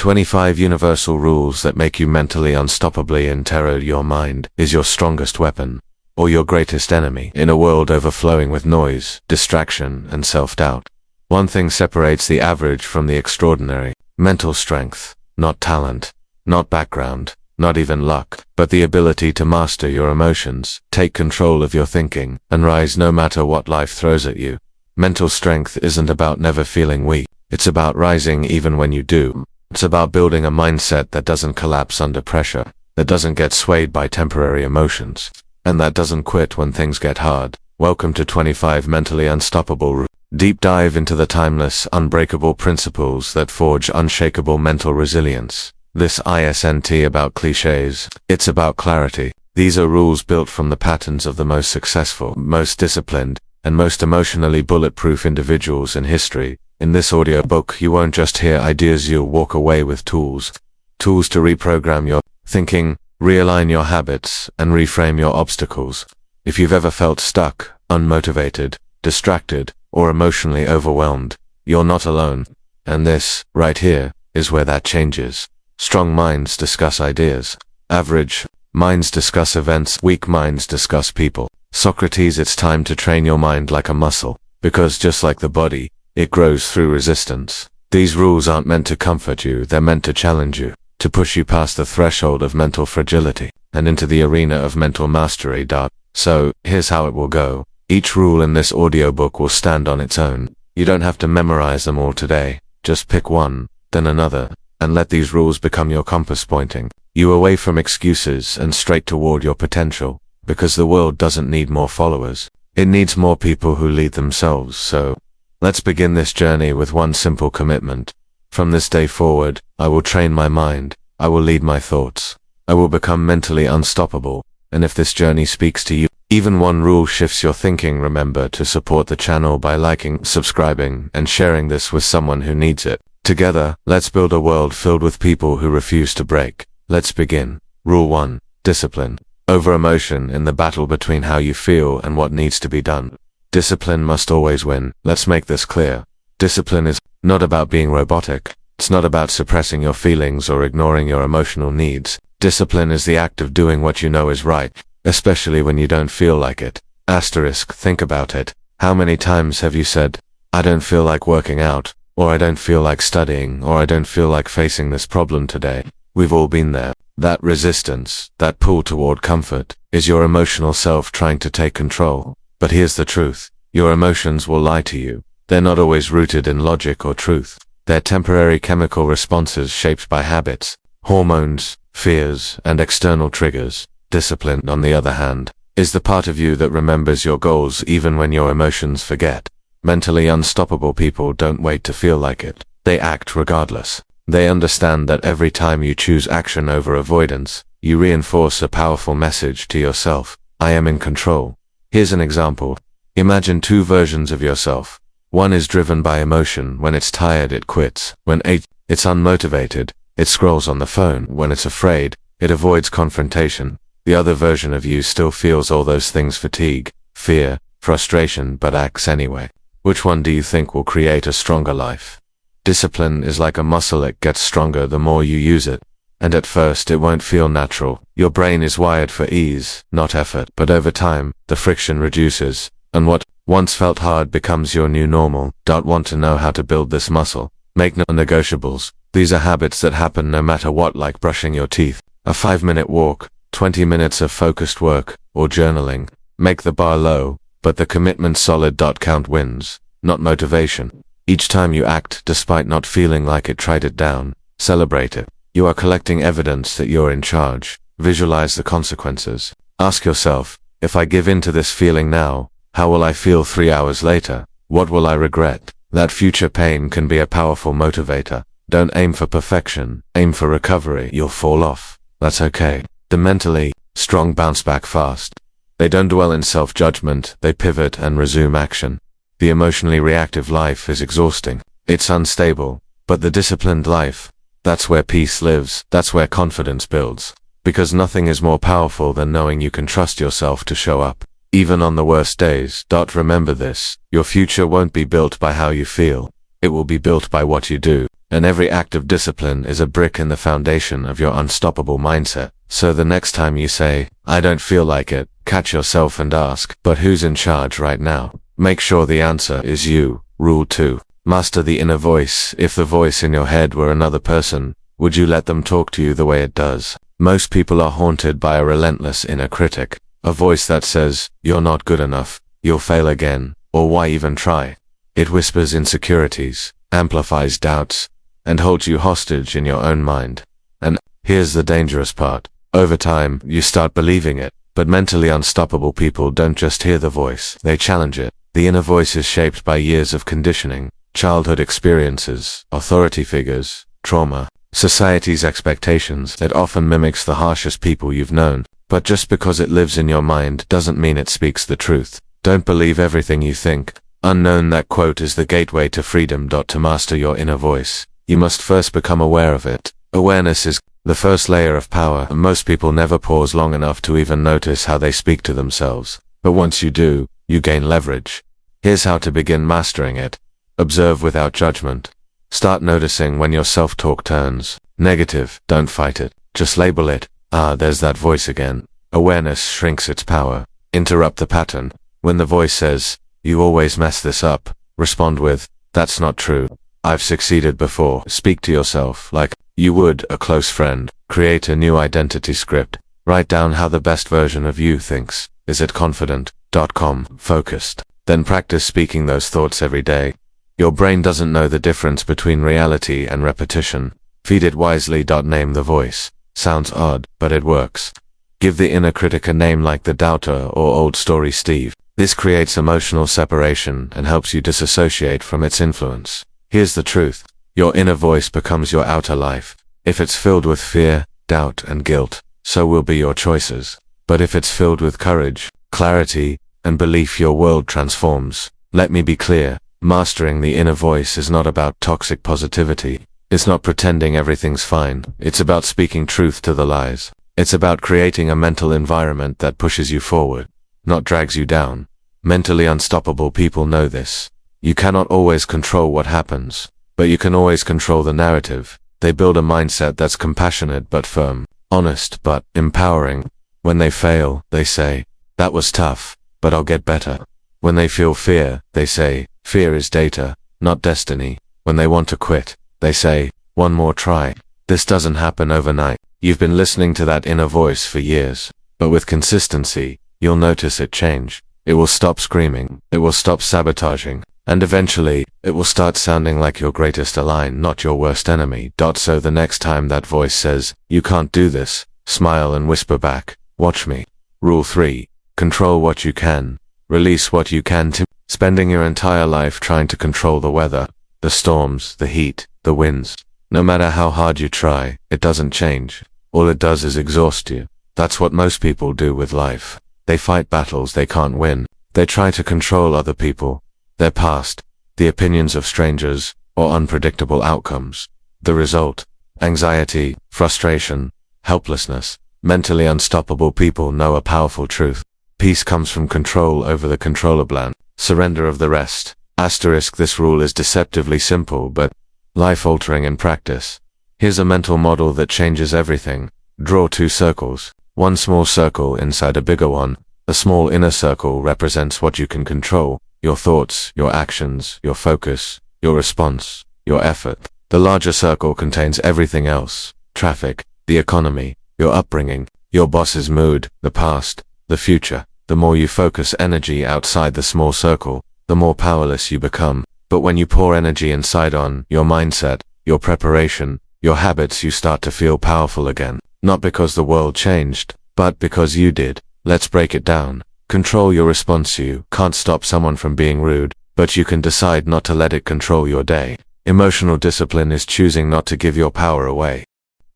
25 universal rules that make you mentally unstoppably in terror. Your mind is your strongest weapon, or your greatest enemy, in a world overflowing with noise, distraction, and self-doubt. One thing separates the average from the extraordinary: mental strength. Not talent, not background, not even luck, but the ability to master your emotions, take control of your thinking, and rise no matter what life throws at you. Mental strength isn't about never feeling weak. It's about rising even when you do. It's about building a mindset that doesn't collapse under pressure, that doesn't get swayed by temporary emotions, and that doesn't quit when things get hard. Welcome to 25 Mentally Unstoppable. Deep dive into the timeless, unbreakable principles that forge unshakable mental resilience. This isn't about cliches, it's about clarity. These are rules built from the patterns of the most successful, most disciplined, and most emotionally bulletproof individuals in history. In this audiobook, you won't just hear ideas, you'll walk away with tools. Tools to reprogram your thinking, realign your habits, and reframe your obstacles. If you've ever felt stuck, unmotivated, distracted, or emotionally overwhelmed, you're not alone. And this, right here, is where that changes. Strong minds discuss ideas. Average minds discuss events. Weak minds discuss people. Socrates, it's time to train your mind like a muscle, because just like the body, it grows through resistance. These rules aren't meant to comfort you, they're meant to challenge you, to push you past the threshold of mental fragility, and into the arena of mental mastery. So, here's how it will go. Each rule in this audiobook will stand on its own. You don't have to memorize them all today. Just pick one, then another, and let these rules become your compass, pointing you away from excuses and straight toward your potential. Because the world doesn't need more followers. It needs more people who lead themselves. So, let's begin this journey with one simple commitment. From this day forward, I will train my mind. I will lead my thoughts. I will become mentally unstoppable. And if this journey speaks to you, even one rule shifts your thinking. Remember to support the channel by liking, subscribing, and sharing this with someone who needs it. Together, let's build a world filled with people who refuse to break. Let's begin. Rule 1. Discipline. Over emotion in the battle between how you feel and what needs to be done. Discipline must always win. Let's make this clear. Discipline is not about being robotic. It's not about suppressing your feelings or ignoring your emotional needs. Discipline is the act of doing what you know is right, especially when you don't feel like it. Asterisk, think about it. How many times have you said, I don't feel like working out, or I don't feel like studying, or I don't feel like facing this problem today? We've all been there. That resistance, that pull toward comfort, is your emotional self trying to take control. But here's the truth. Your emotions will lie to you. They're not always rooted in logic or truth. They're temporary chemical responses shaped by habits, hormones, fears, and external triggers. Discipline, on the other hand, is the part of you that remembers your goals even when your emotions forget. Mentally unstoppable people don't wait to feel like it. They act regardless. They understand that every time you choose action over avoidance, you reinforce a powerful message to yourself. I am in control. Here's an example. Imagine two versions of yourself. One is driven by emotion. When it's tired, it quits. When it's unmotivated, it scrolls on the phone. When it's afraid, it avoids confrontation. The other version of you still feels all those things: fatigue, fear, frustration, but acts anyway. Which one do you think will create a stronger life? Discipline is like a muscle. It gets stronger the more you use it. And at first it won't feel natural. Your brain is wired for ease, not effort. But over time, the friction reduces, and what once felt hard becomes your new normal. Want to know how to build this muscle? Make non-negotiables. These are habits that happen no matter what, like brushing your teeth, a 5-minute walk, 20 minutes of focused work, or journaling. Make the bar low, but the commitment solid. Count wins, not motivation. Each time you act despite not feeling like it, write it down. Celebrate it. You are collecting evidence that you're in charge. Visualize the consequences. Ask yourself, if I give in to this feeling now, how will I feel 3 hours later? What will I regret? That future pain can be a powerful motivator. Don't aim for perfection, aim for recovery. You'll fall off. That's okay. The mentally strong bounce back fast. They don't dwell in self-judgment, they pivot and resume action. The emotionally reactive life is exhausting. It's unstable. But the disciplined life, that's where peace lives. That's where confidence builds. Because nothing is more powerful than knowing you can trust yourself to show up, even on the worst days. Remember this. Your future won't be built by how you feel. It will be built by what you do. And every act of discipline is a brick in the foundation of your unstoppable mindset. So the next time you say, I don't feel like it, catch yourself and ask, but who's in charge right now? Make sure the answer is you. Rule 2. Master the inner voice. If the voice in your head were another person, would you let them talk to you the way it does? Most people are haunted by a relentless inner critic, a voice that says, you're not good enough, you'll fail again, or why even try? It whispers insecurities, amplifies doubts, and holds you hostage in your own mind. And here's the dangerous part. Over time, you start believing it. But mentally unstoppable people don't just hear the voice, they challenge it. The inner voice is shaped by years of conditioning, childhood experiences, authority figures, trauma, society's expectations. That often mimics the harshest people you've known. But just because it lives in your mind doesn't mean it speaks the truth. Don't believe everything you think. Unknown. That quote is the gateway to freedom. To master your inner voice, you must first become aware of it. Awareness is the first layer of power, and most people never pause long enough to even notice how they speak to themselves. But once you do, you gain leverage. Here's how to begin mastering it. Observe without judgment. Start noticing when your self-talk turns negative. Don't fight it. Just label it. Ah, there's that voice again. Awareness shrinks its power. Interrupt the pattern. When the voice says, you always mess this up, respond with, that's not true. I've succeeded before. Speak to yourself like you would a close friend. Create a new identity script. Write down how the best version of you thinks. Is it confident? Calm, focused. Then practice speaking those thoughts every day. Your brain doesn't know the difference between reality and repetition. Feed it wisely. Name the voice. Sounds odd, but it works. Give the inner critic a name like the doubter or old story Steve. This creates emotional separation and helps you disassociate from its influence. Here's the truth. Your inner voice becomes your outer life. If it's filled with fear, doubt, and guilt, so will be your choices. But if it's filled with courage, clarity, and belief, your world transforms. Let me be clear. Mastering the inner voice is not about toxic positivity. It's not pretending everything's fine. It's about speaking truth to the lies. It's about creating a mental environment that pushes you forward, not drags you down. Mentally unstoppable people know this. You cannot always control what happens, but you can always control the narrative. They build a mindset that's compassionate but firm, honest but empowering. When they fail, they say, that was tough, but I'll get better. When they feel fear, they say, fear is data, not destiny. When they want to quit, they say, one more try. This doesn't happen overnight. You've been listening to that inner voice for years, but with consistency, you'll notice it change. It will stop screaming, it will stop sabotaging, and eventually, it will start sounding like your greatest ally, not your worst enemy. So the next time that voice says, you can't do this, smile and whisper back, watch me. Rule 3. Control what you can. Release what you can. Spending your entire life trying to control the weather, the storms, the heat, the winds. No matter how hard you try, it doesn't change. All it does is exhaust you. That's what most people do with life. They fight battles they can't win. They try to control other people, their past, the opinions of strangers, or unpredictable outcomes. The result: anxiety, frustration, helplessness. Mentally unstoppable people know a powerful truth. Peace comes from control over the controllable. Surrender of the rest. Asterisk. This rule is deceptively simple but life-altering in practice. Here's a mental model that changes everything. Draw 2 circles. One small circle inside a bigger one. The small inner circle represents what you can control. Your thoughts, your actions, your focus, your response, your effort. The larger circle contains everything else. Traffic, the economy, your upbringing, your boss's mood, the past, the future. The more you focus energy outside the small circle, the more powerless you become. But when you pour energy inside on your mindset, your preparation, your habits, you start to feel powerful again. Not because the world changed, but because you did. Let's break it down. Control your response. You can't stop someone from being rude, but you can decide not to let it control your day. Emotional discipline is choosing not to give your power away.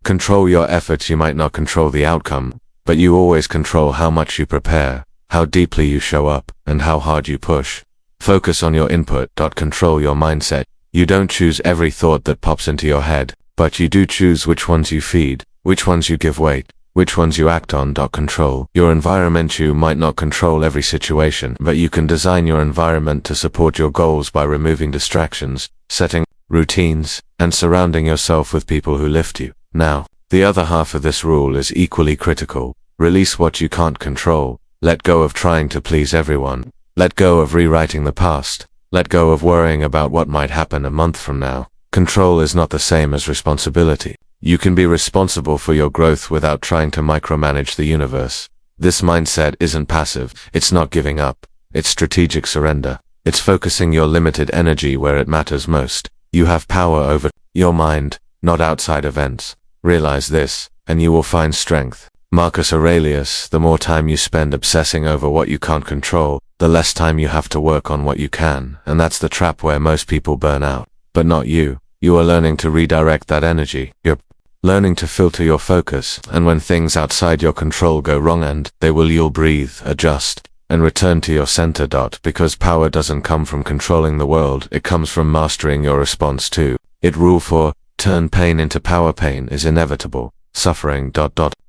Control your efforts. You might not control the outcome, but you always control how much you prepare, how deeply you show up, and how hard you push. Focus on your input. Control your mindset. You don't choose every thought that pops into your head, but you do choose which ones you feed, which ones you give weight, which ones you act on. Control your environment. You might not control every situation, but you can design your environment to support your goals by removing distractions, setting routines, and surrounding yourself with people who lift you. Now, the other half of this rule is equally critical. Release what you can't control. Let go of trying to please everyone. Let go of rewriting the past. Let go of worrying about what might happen a month from now. Control is not the same as responsibility. You can be responsible for your growth without trying to micromanage the universe. This mindset isn't passive. It's not giving up. It's strategic surrender. It's focusing your limited energy where it matters most. You have power over your mind, not outside events. Realize this, and you will find strength. Marcus Aurelius, the more time you spend obsessing over what you can't control, the less time you have to work on what you can, and that's the trap where most people burn out. But not you. You are learning to redirect that energy. You're learning to filter your focus, and when things outside your control go wrong you'll breathe, adjust, and return to your center. Because power doesn't come from controlling the world, it comes from mastering your response to it. Rule 4, turn pain into power. Pain is inevitable. Suffering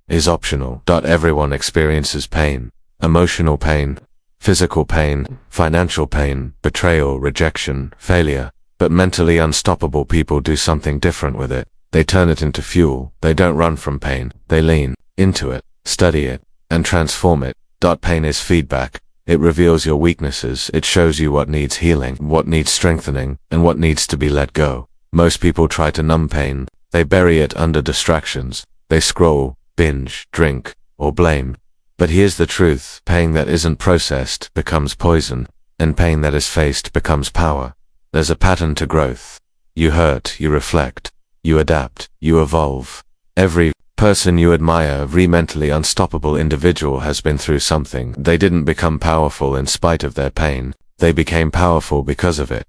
is optional. Everyone experiences pain. Emotional pain, physical pain, financial pain, betrayal, rejection, failure. But mentally unstoppable people do something different with it. They turn it into fuel. They don't run from pain. They lean into it, study it, and transform it. Pain is feedback. It reveals your weaknesses. It shows you what needs healing, what needs strengthening, and what needs to be let go. Most people try to numb pain. They bury it under distractions. They scroll, binge, drink, or blame. But here's the truth. Pain that isn't processed becomes poison, and pain that is faced becomes power. There's a pattern to growth. You hurt, you reflect, you adapt, you evolve. Every person you admire, every mentally unstoppable individual has been through something. They didn't become powerful in spite of their pain. They became powerful because of it.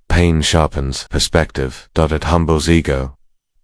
Pain sharpens perspective. It humbles ego.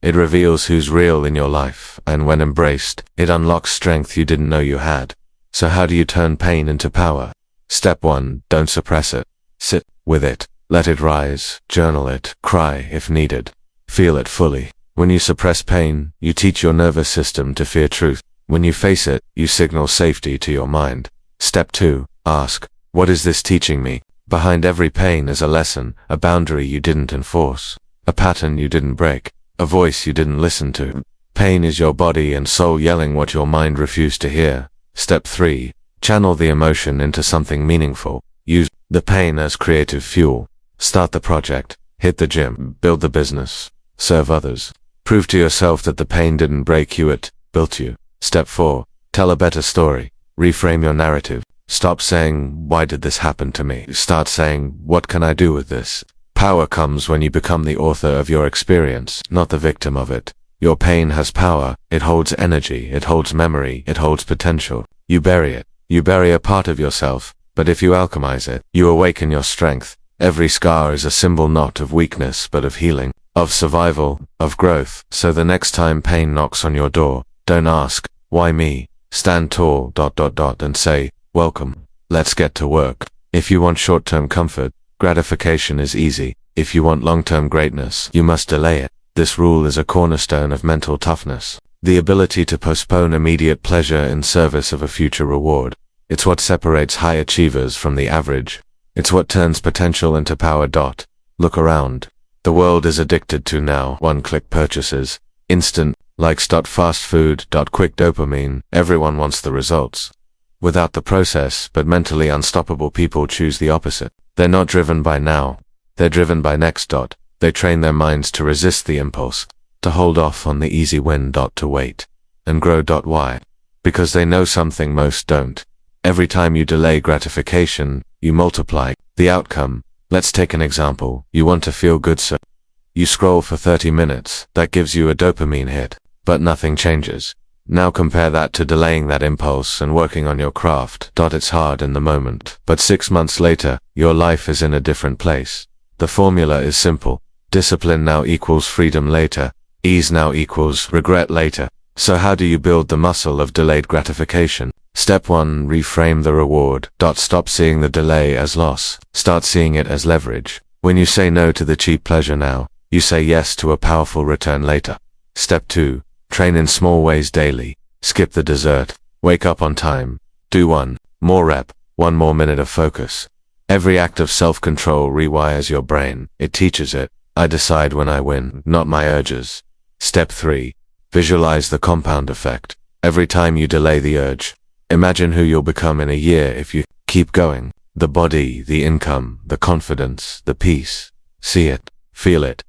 It reveals who's real in your life, and when embraced, it unlocks strength you didn't know you had. So how do you turn pain into power? Step 1, don't suppress it. Sit with it. Let it rise. Journal it. Cry if needed. Feel it fully. When you suppress pain, you teach your nervous system to fear truth. When you face it, you signal safety to your mind. Step 2, ask, what is this teaching me? Behind every pain is a lesson, a boundary you didn't enforce, a pattern you didn't break, a voice you didn't listen to. Pain is your body and soul yelling what your mind refused to hear. Step 3, channel the emotion into something meaningful. Use the pain as creative fuel. Start the project, hit the gym, build the business, serve others. Prove to yourself that the pain didn't break you, it built you. Step 4, tell a better story. Reframe your narrative. Stop saying, why did this happen to me? Start saying, what can I do with this? Power comes when you become the author of your experience, not the victim of it. Your pain has power. It holds energy. It holds memory. It holds potential. You bury it. You bury a part of yourself. But if you alchemize it, you awaken your strength. Every scar is a symbol not of weakness but of healing, of survival, of growth. So the next time pain knocks on your door, don't ask, why me? Stand tall, and say, welcome. Let's get to work. If you want short-term comfort, gratification is easy. If you want long-term greatness, you must delay it. This rule is a cornerstone of mental toughness. The ability to postpone immediate pleasure in service of a future reward. It's what separates high achievers from the average. It's what turns potential into power. Look around. The world is addicted to now one-click purchases. Instant likes. Fast food. Quick dopamine. Everyone wants the results without the process, but mentally unstoppable people choose the opposite. They're not driven by now. They're driven by next. They train their minds to resist the impulse, to hold off on the easy win. To wait and grow. Why? Because they know something most don't. Every time you delay gratification, you multiply the outcome. Let's take an example. You want to feel good, so you scroll for 30 minutes. That gives you a dopamine hit, but nothing changes. Now compare that to delaying that impulse and working on your craft. It's hard in the moment, but 6 months later, your life is in a different place. The formula is simple. Discipline now equals freedom later. Ease now equals regret later. So how do you build the muscle of delayed gratification? Step 1, reframe the reward. Stop seeing the delay as loss. Start seeing it as leverage. When you say no to the cheap pleasure now, you say yes to a powerful return later. Step 2, train in small ways daily. Skip the dessert. Wake up on time. Do 1 more rep, 1 more minute of focus. Every act of self-control rewires your brain. It teaches it. I decide when I win, not my urges. Step 3. Visualize the compound effect. Every time you delay the urge, imagine who you'll become in a year if you keep going. The body, the income, the confidence, the peace. See it, feel it,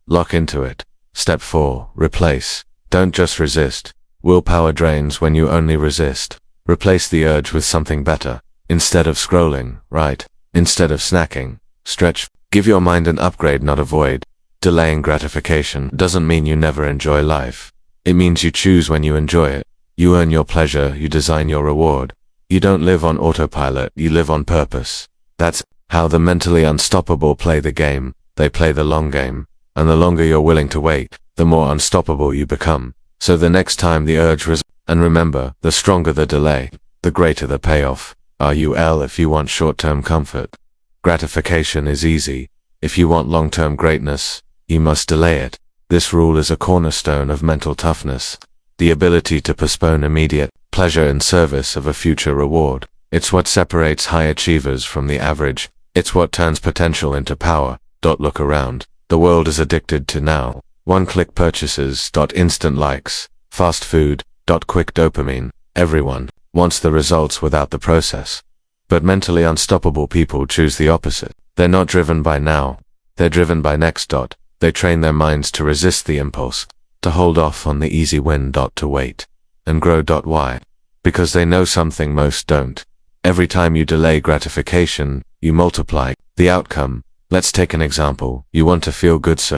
lock into it. Step 4. Replace. Don't just resist. Willpower drains when you only resist. Replace the urge with something better. Instead of scrolling, write. Instead of snacking, stretch. Give your mind an upgrade, not a void. Delaying gratification doesn't mean you never enjoy life. It means you choose when you enjoy it. You earn your pleasure, you design your reward. You don't live on autopilot, you live on purpose. That's how the mentally unstoppable play the game. They play the long game. And the longer you're willing to wait, the more unstoppable you become. So the next time the urge and remember, the stronger the delay, the greater the payoff. RUL if you want short-term comfort. Gratification is easy. If you want long-term greatness, you must delay it. This rule is a cornerstone of mental toughness. The ability to postpone immediate pleasure in service of a future reward. It's what separates high achievers from the average. It's what turns potential into power. Look around. The world is addicted to now. One-click purchases. Instant likes. Fast food. Quick dopamine. Everyone wants the results without the process. But mentally unstoppable people choose the opposite. They're not driven by now. They're driven by next. They train their minds to resist the impulse, to hold off on the easy win. To wait and grow. Why? Because they know something most don't. Every time you delay gratification, you multiply the outcome. Let's take an example. You want to feel good, so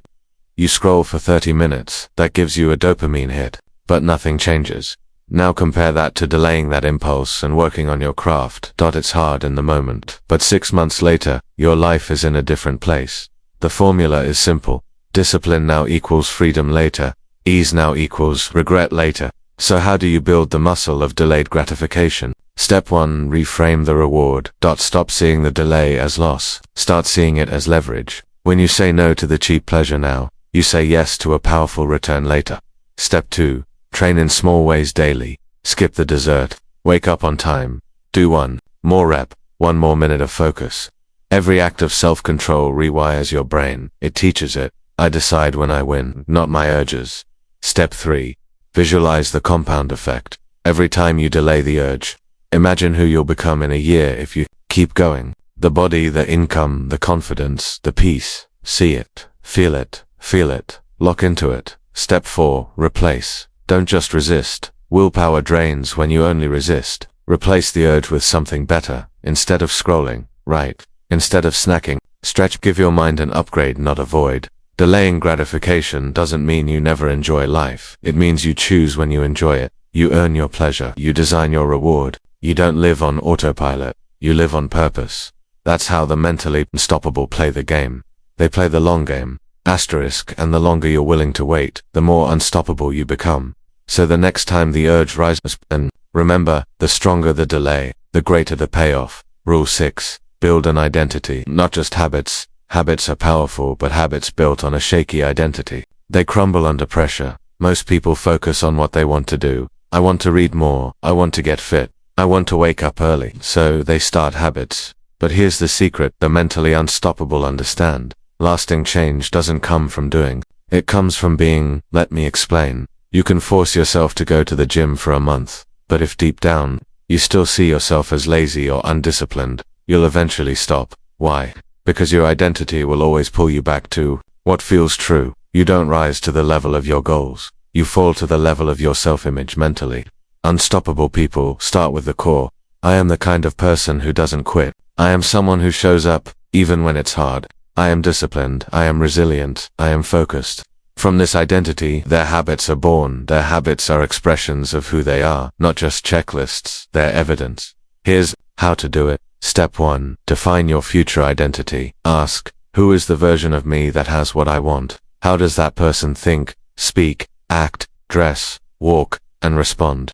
you scroll for 30 minutes. That gives you a dopamine hit, but nothing changes. Now compare that to delaying that impulse and working on your craft. It's hard in the moment, but 6 months later, your life is in a different place. The formula is simple. Discipline now equals freedom later. Ease now equals regret later. So how do you build the muscle of delayed gratification? Step 1. Reframe the reward. Stop seeing the delay as loss. Start seeing it as leverage. When you say no to the cheap pleasure now, you say yes to a powerful return later. Step 2. Train in small ways daily. Skip the dessert. Wake up on time. Do one more rep, 1 more minute of focus. Every act of self-control rewires your brain. It teaches it. I decide when I win, not my urges. Step 3. Visualize the compound effect. Every time you delay the urge, imagine who you'll become in a year if you keep going. The body, the income, the confidence, the peace. See it, feel it, lock into it. Step 4. Replace. Don't just resist. Willpower drains when you only resist. Replace the urge with something better. Instead of scrolling, write. Instead of snacking, stretch. Give your mind an upgrade, not a void. Delaying gratification doesn't mean you never enjoy life. It means you choose when you enjoy it. You earn your pleasure. You design your reward. You don't live on autopilot. You live on purpose. That's how the mentally unstoppable play the game. They play the long game. Asterisk, and the longer you're willing to wait, the more unstoppable you become. So the next time the urge rises, and remember, the stronger the delay, the greater the payoff. Rule 6. Build an identity, not just habits. Habits are powerful, but habits built on a shaky identity, they crumble under pressure. Most people focus on what they want to do. I want to read more. I want to get fit. I want to wake up early. So they start habits. But here's the secret the mentally unstoppable understand. Lasting change doesn't come from doing. It comes from being. Let me explain. You can force yourself to go to the gym for a month, but if deep down, you still see yourself as lazy or undisciplined, you'll eventually stop. Why? Because your identity will always pull you back to what feels true. You don't rise to the level of your goals. You fall to the level of your self-image mentally. Unstoppable people start with the core. I am the kind of person who doesn't quit. I am someone who shows up, even when it's hard. I am disciplined. I am resilient. I am focused. From this identity, their habits are born. Their habits are expressions of who they are, not just checklists. They're evidence. Here's how to do it. Step 1. Define your future identity. Ask, who is the version of me that has what I want? How does that person think, speak, act, dress, walk, and respond?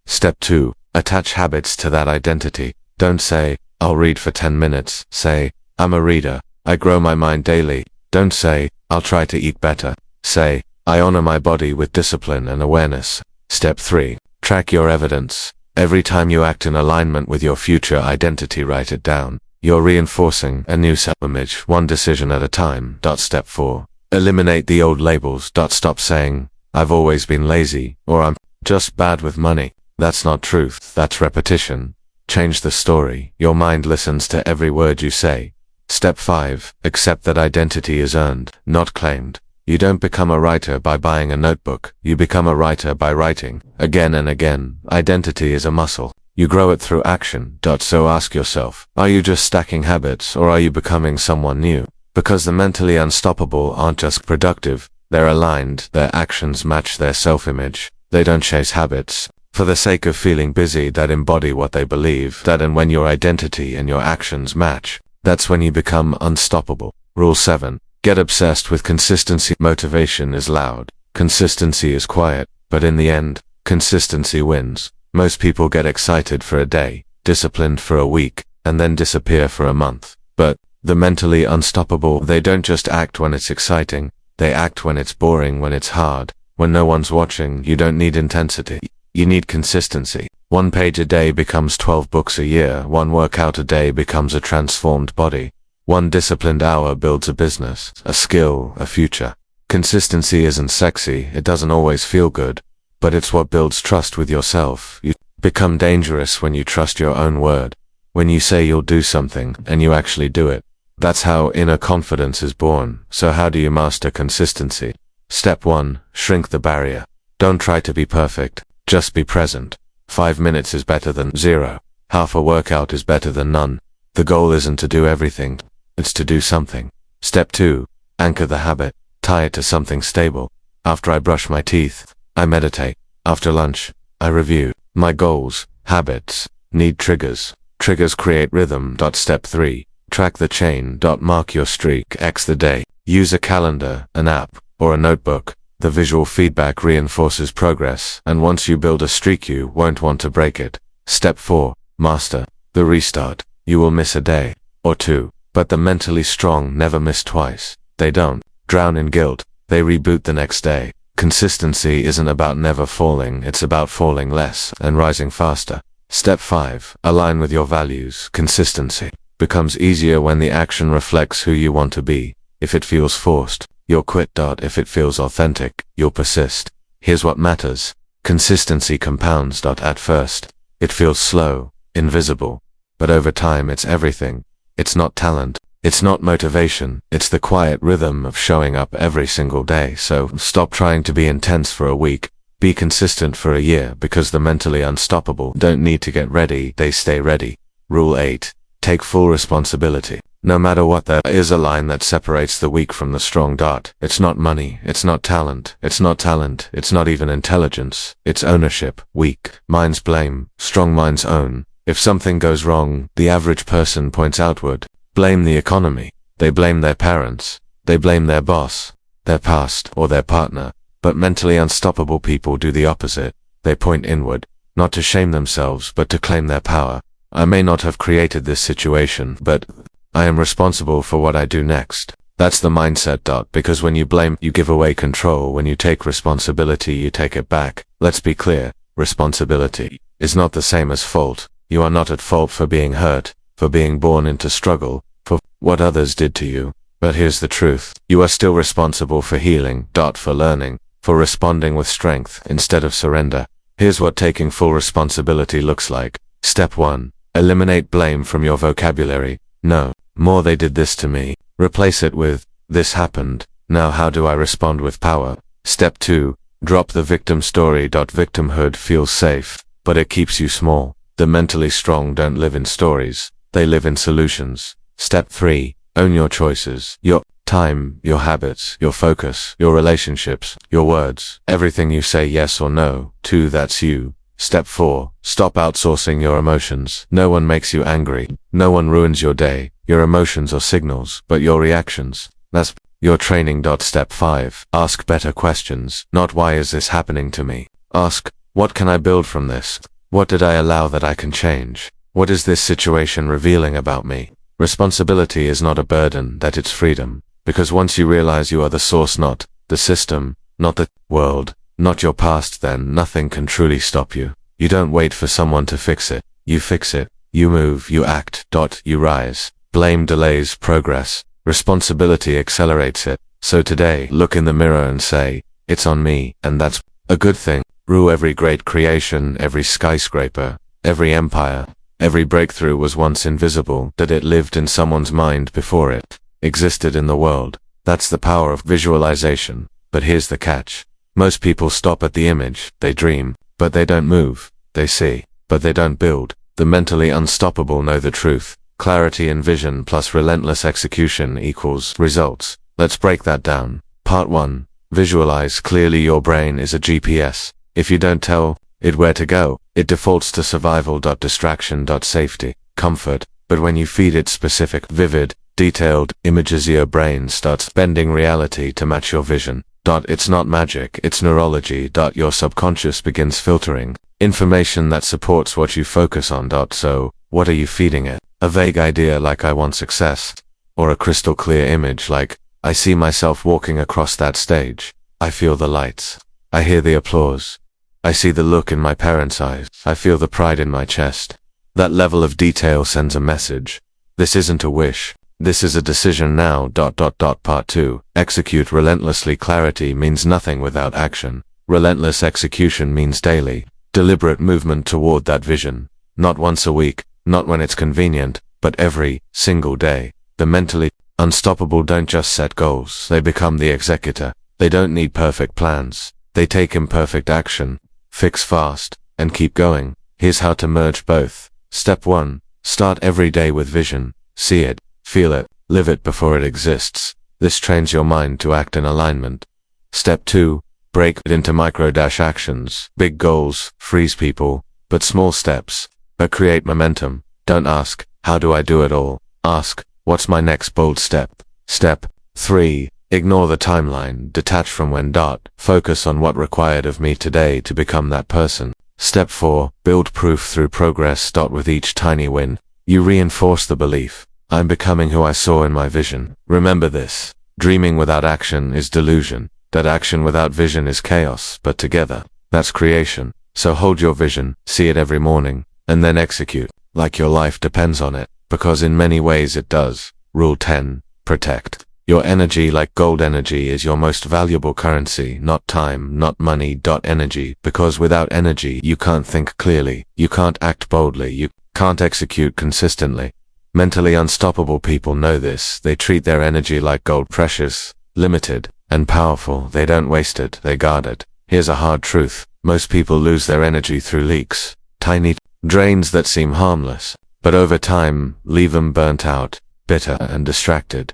Step 2. Attach habits to that identity. Don't say, I'll read for 10 minutes. Say, I'm a reader. I grow my mind daily. Don't say, I'll try to eat better. Say, I honor my body with discipline and awareness. Step 3. Track your evidence. Every time you act in alignment with your future identity, write it down. You're reinforcing a new self-image, one decision at a time. Step 4. Eliminate the old labels. Stop saying, I've always been lazy, or I'm just bad with money. That's not truth, that's repetition. Change the story. Your mind listens to every word you say. Step 5. Accept that identity is earned, not claimed. You don't become a writer by buying a notebook. You become a writer by writing, again and again. Identity is a muscle. You grow it through action. So ask yourself, are you just stacking habits, or are you becoming someone new? Because the mentally unstoppable aren't just productive, they're aligned, their actions match their self-image. They don't chase habits for the sake of feeling busy, that embody what they believe, and when your identity and your actions match, that's when you become unstoppable. Rule 7. Get obsessed with consistency. Motivation is loud, consistency is quiet, but in the end, consistency wins. Most people get excited for a day, disciplined for a week, and then disappear for a month. But the mentally unstoppable, they don't just act when it's exciting, they act when it's boring, when it's hard, when no one's watching. You don't need intensity. You need consistency. 1 page a day becomes 12 books a year. 1 workout a day becomes a transformed body. 1 disciplined hour builds a business, a skill, a future. Consistency isn't sexy, it doesn't always feel good, but it's what builds trust with yourself. You become dangerous when you trust your own word. When you say you'll do something, and you actually do it. That's how inner confidence is born. So how do you master consistency? Step 1. Shrink the barrier. Don't try to be perfect. Just be present. 5 minutes is better than 0. Half a workout is better than none. The goal isn't to do everything. It's to do something. Step 2. Anchor the habit. Tie it to something stable. After I brush my teeth, I meditate. After lunch, I review. My goals, habits, need triggers. Triggers create rhythm. Step 3. Track the chain. Mark your streak. X the day. Use a calendar, an app, or a notebook. The visual feedback reinforces progress, and once you build a streak, you won't want to break it. Step 4. Master the restart. You will miss a day or 2, but the mentally strong never miss twice. They don't drown in guilt. They reboot the next day. Consistency isn't about never falling, it's about falling less and rising faster. Step 5. Align with your values. Consistency becomes easier when the action reflects who you want to be. If it feels forced, you'll quit. If it feels authentic, you'll persist. Here's what matters. Consistency compounds. At first, it feels slow, invisible, but over time it's everything. It's not talent, it's not motivation, it's the quiet rhythm of showing up every single day. So stop trying to be intense for a week. Be consistent for a year, because the mentally unstoppable don't need to get ready, they stay ready. Rule 8. Take full responsibility. No matter what, there is a line that separates the weak from the strong. It's not money, it's not talent, it's not even intelligence, it's ownership. Weak minds blame, strong minds own. If something goes wrong, the average person points outward. Blame the economy, they blame their parents, they blame their boss, their past, or their partner. But mentally unstoppable people do the opposite. They point inward, not to shame themselves, but to claim their power. I may not have created this situation, but I am responsible for what I do next. That's the mindset. Because when you blame, you give away control. When you take responsibility, you take it back. Let's be clear, responsibility is not the same as fault. You are not at fault for being hurt, for being born into struggle, for what others did to you. But here's the truth. You are still responsible for healing. For learning, for responding with strength instead of surrender. Here's what taking full responsibility looks like. Step 1. Eliminate blame from your vocabulary. No more "they did this to me." Replace it with "this happened. Now how do I respond with power?" Step 2. Drop the victim story. Victimhood feels safe, but it keeps you small. The mentally strong don't live in stories, they live in solutions. Step 3. Own your choices. Your time, your habits, your focus, your relationships, your words. Everything you say yes or no to, that's you. Step 4. Stop outsourcing your emotions. No one makes you angry. No one ruins your day. Your emotions are signals, but your reactions, that's your training. Step 5. Ask better questions. Not "why is this happening to me?" Ask, "what can I build from this? What did I allow that I can change? What is this situation revealing about me?" Responsibility is not a burden, that it's freedom. Because once you realize you are the source, not the system, not the world, not your past, then nothing can truly stop you. You don't wait for someone to fix it. You fix it. You move, you act. You rise. Blame delays progress. Responsibility accelerates it. So today, look in the mirror and say, it's on me, and that's a good thing. Rue every great creation, every skyscraper, every empire, every breakthrough was once invisible, that it lived in someone's mind before it existed in the world. That's the power of visualization. But here's the catch. Most people stop at the image. They dream, but they don't move. They see, but they don't build. The mentally unstoppable know the truth. Clarity and vision plus relentless execution equals results. Let's break that down. Part 1. Visualize clearly. Your brain is a GPS. If you don't tell it where to go, it defaults to survival. Distraction. Safety. Comfort. But when you feed it specific, vivid, detailed images, your brain starts bending reality to match your vision. It's not magic, it's neurology. Your subconscious begins filtering information that supports what you focus on. So, what are you feeding it? A vague idea like I want success? Or a crystal clear image like, I see myself walking across that stage. I feel the lights. I hear the applause. I see the look in my parents' eyes. I feel the pride in my chest. That level of detail sends a message. This isn't a wish. This is a decision now. Part 2. Execute relentlessly. Clarity means nothing without action. Relentless execution means daily, deliberate movement toward that vision. Not once a week, not when it's convenient, but every single day. The mentally unstoppable don't just set goals, they become the executor. They don't need perfect plans. They take imperfect action, fix fast, and keep going. Here's how to merge both. Step 1. Start every day with vision. See it, feel it, live it before it exists. This trains your mind to act in alignment. Step 2. Break it into micro-actions. Big goals freeze people, but small steps create momentum. Don't ask, how do I do it all? Ask, what's my next bold step? Step 3. Ignore the timeline. Detach from when. Focus on what required of me today to become that person. Step 4. Build proof through progress. With each tiny win, you reinforce the belief. I'm becoming who I saw in my vision. Remember this. Dreaming without action is delusion. That action without vision is chaos, but together, that's creation. So hold your vision, see it every morning, and then execute, like your life depends on it, because in many ways it does. Rule 10. Protect your energy like gold. Energy is your most valuable currency, not time, not money. Energy, because without energy you can't think clearly, you can't act boldly, you can't execute consistently. Mentally unstoppable people know this. They treat their energy like gold, precious, limited, and powerful. They don't waste it, they guard it. Here's a hard truth. Most people lose their energy through leaks. Tiny drains that seem harmless, but over time, leave them burnt out, bitter, and distracted.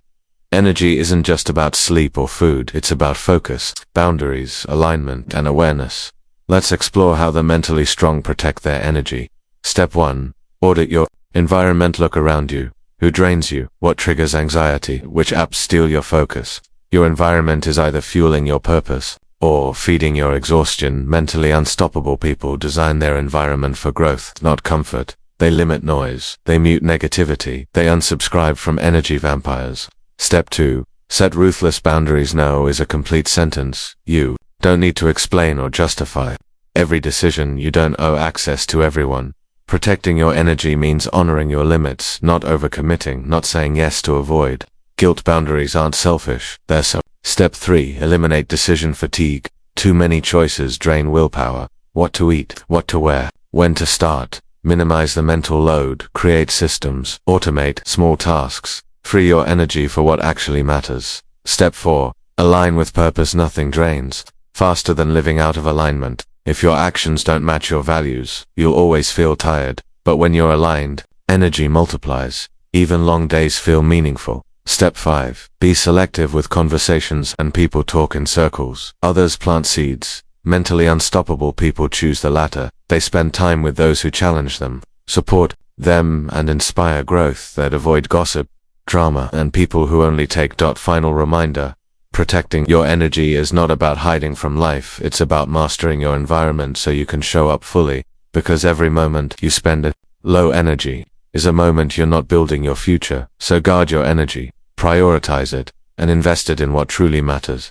Energy isn't just about sleep or food, it's about focus, boundaries, alignment, and awareness. Let's explore how the mentally strong protect their energy. Step 1. Audit your environment. Look around you. Who drains you? What triggers anxiety? Which apps steal your focus? Your environment is either fueling your purpose or feeding your exhaustion. Mentally unstoppable people design their environment for growth, not comfort. They limit noise. They mute negativity. They unsubscribe from energy vampires. Step 2. Set ruthless boundaries. No is a complete sentence. You don't need to explain or justify every decision. You don't owe access to everyone. Protecting your energy means honoring your limits, not overcommitting, not saying yes to avoid guilt. Boundaries aren't selfish, they're so. Step 3. Eliminate decision fatigue. Too many choices drain willpower. What to eat, what to wear, when to start. Minimize the mental load, create systems, automate small tasks. Free your energy for what actually matters. Step 4. Align with purpose. Nothing drains faster than living out of alignment. If your actions don't match your values, you'll always feel tired. But when you're aligned, energy multiplies. Even long days feel meaningful. Step 5. Be selective with conversations and people. Talk in circles. Others plant seeds. Mentally unstoppable people choose the latter. They spend time with those who challenge them, support them, and inspire growth. That avoid gossip, drama, and people who only take. Final reminder. Protecting your energy is not about hiding from life, it's about mastering your environment so you can show up fully, because every moment you spend at low energy is a moment you're not building your future. So guard your energy, prioritize it, and invest it in what truly matters.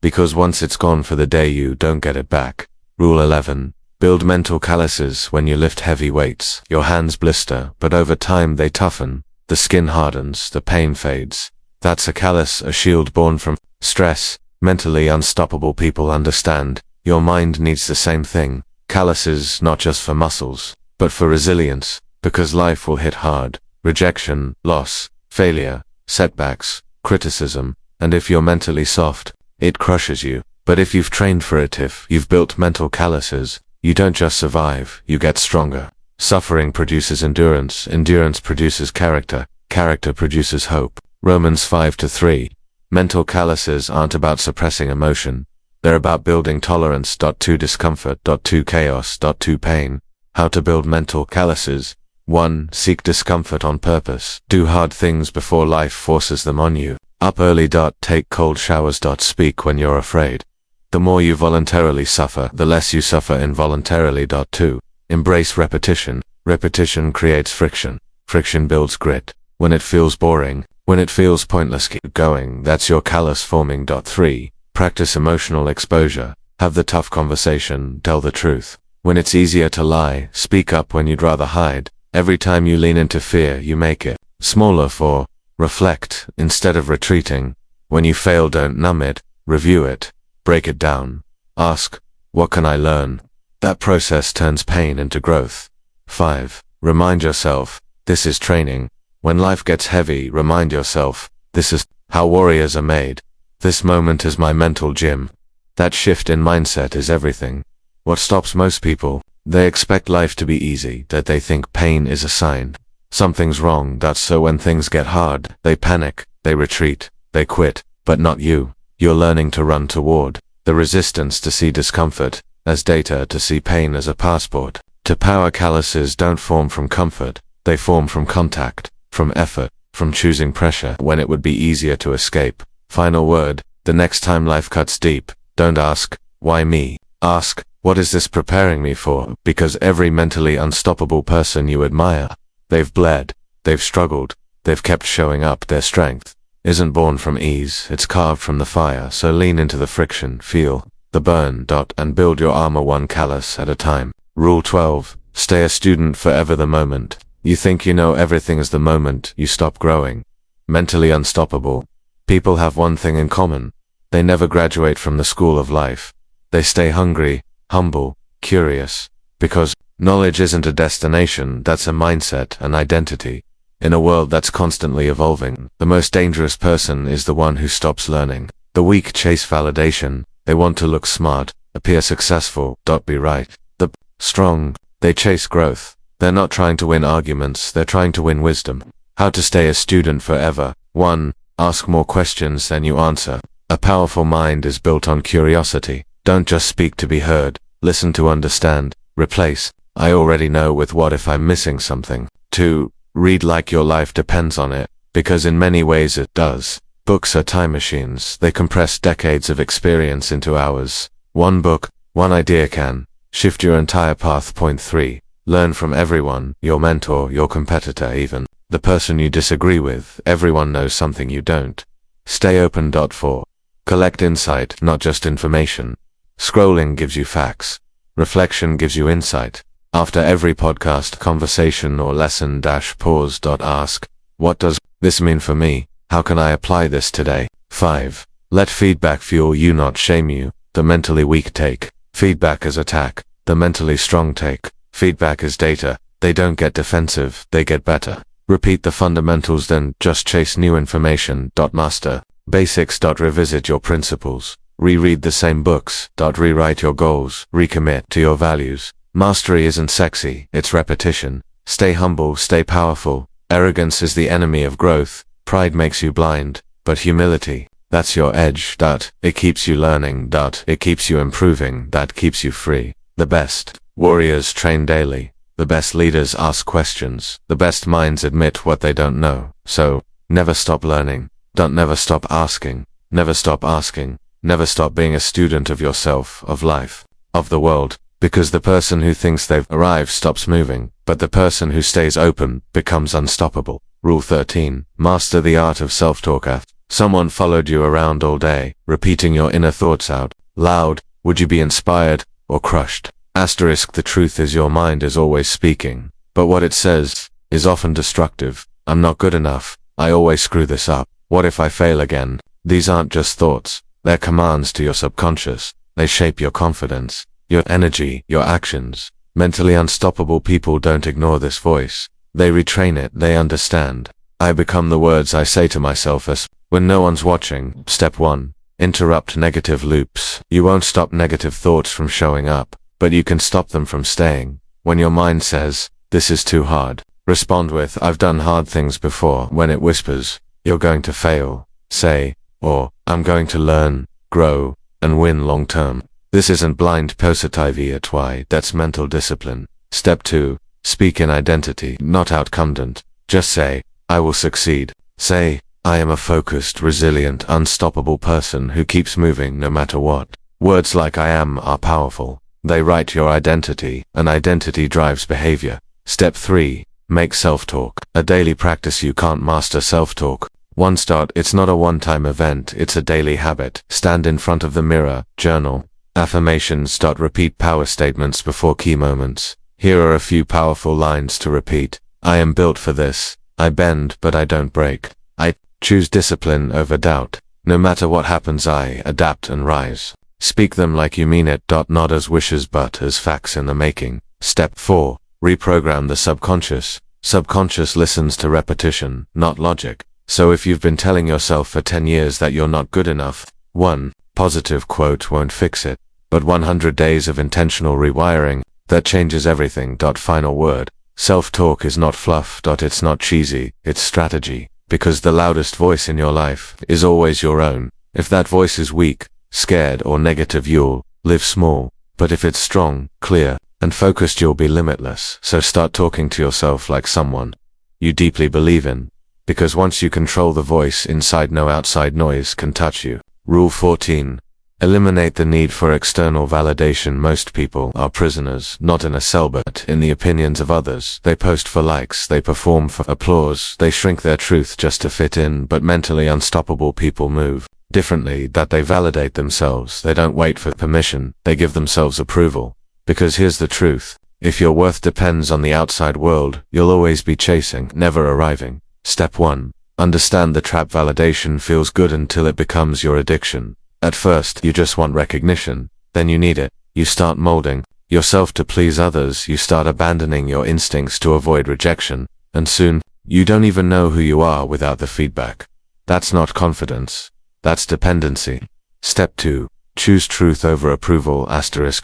Because once it's gone for the day, you don't get it back. Rule 11. Build mental calluses. When you lift heavy weights, your hands blister, but over time they toughen. the skin hardens, the pain fades. That's a callus, a shield born from stress. Mentally unstoppable people understand. Your mind needs the same thing. Calluses not just for muscles, but for resilience, because life will hit hard. Rejection, loss, failure, setbacks, criticism, and if you're mentally soft, it crushes you. But if you've trained for it, if you've built mental calluses, you don't just survive, you get stronger. Suffering produces endurance, endurance produces character, character produces hope. Romans 5:3. Mental calluses aren't about suppressing emotion. They're about building tolerance. 2 Discomfort. 2 Chaos. 2 Pain. How to build mental calluses. 1. Seek discomfort on purpose. Do hard things before life forces them on you. Up early. Take cold showers. Speak when you're afraid. The more you voluntarily suffer, the less you suffer involuntarily. 2. Embrace repetition. Repetition creates friction. Friction builds grit. When it feels boring, when it feels pointless, keep going. That's your callus forming. 3. Practice emotional exposure. Have the tough conversation, tell the truth. When it's easier to lie, speak up when you'd rather hide. Every time you lean into fear, you make it smaller. 4. Reflect, instead of retreating. When you fail, don't numb it, review it, break it down. Ask, what can I learn? That process turns pain into growth. 5. Remind yourself, this is training. When life gets heavy, remind yourself, this is how warriors are made. This moment is my mental gym. That shift in mindset is everything. What stops most people? They expect life to be easy, that they think pain is a sign something's wrong. So when things get hard, they panic, they retreat, they quit. But not you. You're learning to run toward the resistance, to see discomfort as data, to see pain as a passport. To power calluses don't form from comfort, they form from contact, from effort, from choosing pressure when it would be easier to escape. Final word, the next time life cuts deep, don't ask, why me? Ask, what is this preparing me for? Because every mentally unstoppable person you admire, they've bled, they've struggled, they've kept showing up. Their strength isn't born from ease, it's carved from the fire. So lean into the friction, feel the burn. And build your armor one callus at a time. Rule 12. Stay a student forever. The moment you think you know everything is the moment you stop growing. Mentally unstoppable people have one thing in common. They never graduate from the school of life. They stay hungry, humble, curious. Because knowledge isn't a destination, that's a mindset, an identity. In a world that's constantly evolving, the most dangerous person is the one who stops learning. The weak chase validation. They want to look smart, appear successful, be right. The strong, they chase growth. They're not trying to win arguments, they're trying to win wisdom. How to stay a student forever. 1. Ask more questions than you answer. A powerful mind is built on curiosity. Don't just speak to be heard, listen to understand. Replace, I already know, with what if I'm missing something. 2. Read like your life depends on it, because in many ways it does. Books are time machines, they compress decades of experience into hours. One book, one idea can shift your entire path. Point 3. Learn from everyone, your mentor, your competitor, even the person you disagree with. Everyone knows something you don't. Stay open. 4. Collect insight, not just information. Scrolling gives you facts. Reflection gives you insight. After every podcast, conversation, or lesson, pause. Ask, what does this mean for me? How can I apply this today? 5. Let feedback fuel you, not shame you. The mentally weak take feedback as attack. The mentally strong take feedback as data. They don't get defensive, they get better. Repeat the fundamentals, then just chase new information. Master basics. Revisit your principles. Reread the same books. Rewrite your goals. Recommit to your values. Mastery isn't sexy, it's repetition. Stay humble, stay powerful. Arrogance is the enemy of growth. Pride makes you blind, but humility, that's your edge. It keeps you learning. It keeps you improving. That keeps you free. The best warriors train daily. The best leaders ask questions. The best minds admit what they don't know. So, never stop learning. Never stop asking. Never stop asking. Never stop being a student of yourself, of life, of the world. Because the person who thinks they've arrived stops moving, but the person who stays open becomes unstoppable. Rule 13. Master the art of self-talk. Someone followed you around all day, repeating your inner thoughts out loud. Would you be inspired or crushed? Asterisk. The truth is your mind is always speaking, but what it says is often destructive. I'm not good enough. I always screw this up. What if I fail again? These aren't just thoughts. They're commands to your subconscious. They shape your confidence, your energy, your actions. Mentally unstoppable people don't ignore this voice. They retrain it. They understand. I become the words I say to myself as when no one's watching. Step 1. Interrupt negative loops. You won't stop negative thoughts from showing up, but you can stop them from staying. When your mind says, "This is too hard," respond with, "I've done hard things before." When it whispers, "You're going to fail," say, or, "I'm going to learn, grow, and win long term." This isn't blind positivity, that's mental discipline. Step 2. Speak in identity, not outcompetent. Just say, "I will succeed." Say, "I am a focused, resilient, unstoppable person who keeps moving no matter what." Words like "I am" are powerful. They write your identity, and identity drives behavior. Step 3. Make self-talk a daily practice. You can't master self-talk. It's not a one-time event, it's a daily habit. Stand in front of the mirror, journal, affirmations. Repeat power statements before key moments. Here are a few powerful lines to repeat. I am built for this. I bend, but I don't break. I choose discipline over doubt. No matter what happens, I adapt and rise. Speak them like you mean it. Not as wishes but as facts in the making. Step 4. Reprogram the subconscious. Subconscious listens to repetition, not logic. So if you've been telling yourself for 10 years that you're not good enough, one positive quote won't fix it. But 100 days of intentional rewiring, that changes everything. Final word. Self-talk is not fluff. It's not cheesy, it's strategy. Because the loudest voice in your life is always your own. If that voice is weak, scared, or negative, you'll live small. But if it's strong, clear, and focused, you'll be limitless. So start talking to yourself like someone you deeply believe in. Because once you control the voice inside, no outside noise can touch you. Rule 14. Eliminate the need for external validation. Most people are prisoners, not in a cell but in the opinions of others. They post for likes, they perform for applause, they shrink their truth just to fit in. But mentally unstoppable people move differently. They validate themselves. They don't wait for permission, they give themselves approval. Because here's the truth. If your worth depends on the outside world, you'll always be chasing, never arriving. Step 1. Understand the trap. Validation feels good until it becomes your addiction. At first, you just want recognition. Then you need it. You start molding yourself to please others. You start abandoning your instincts to avoid rejection. And soon, you don't even know who you are without the feedback. That's not confidence. That's dependency. Step 2. Choose truth over approval.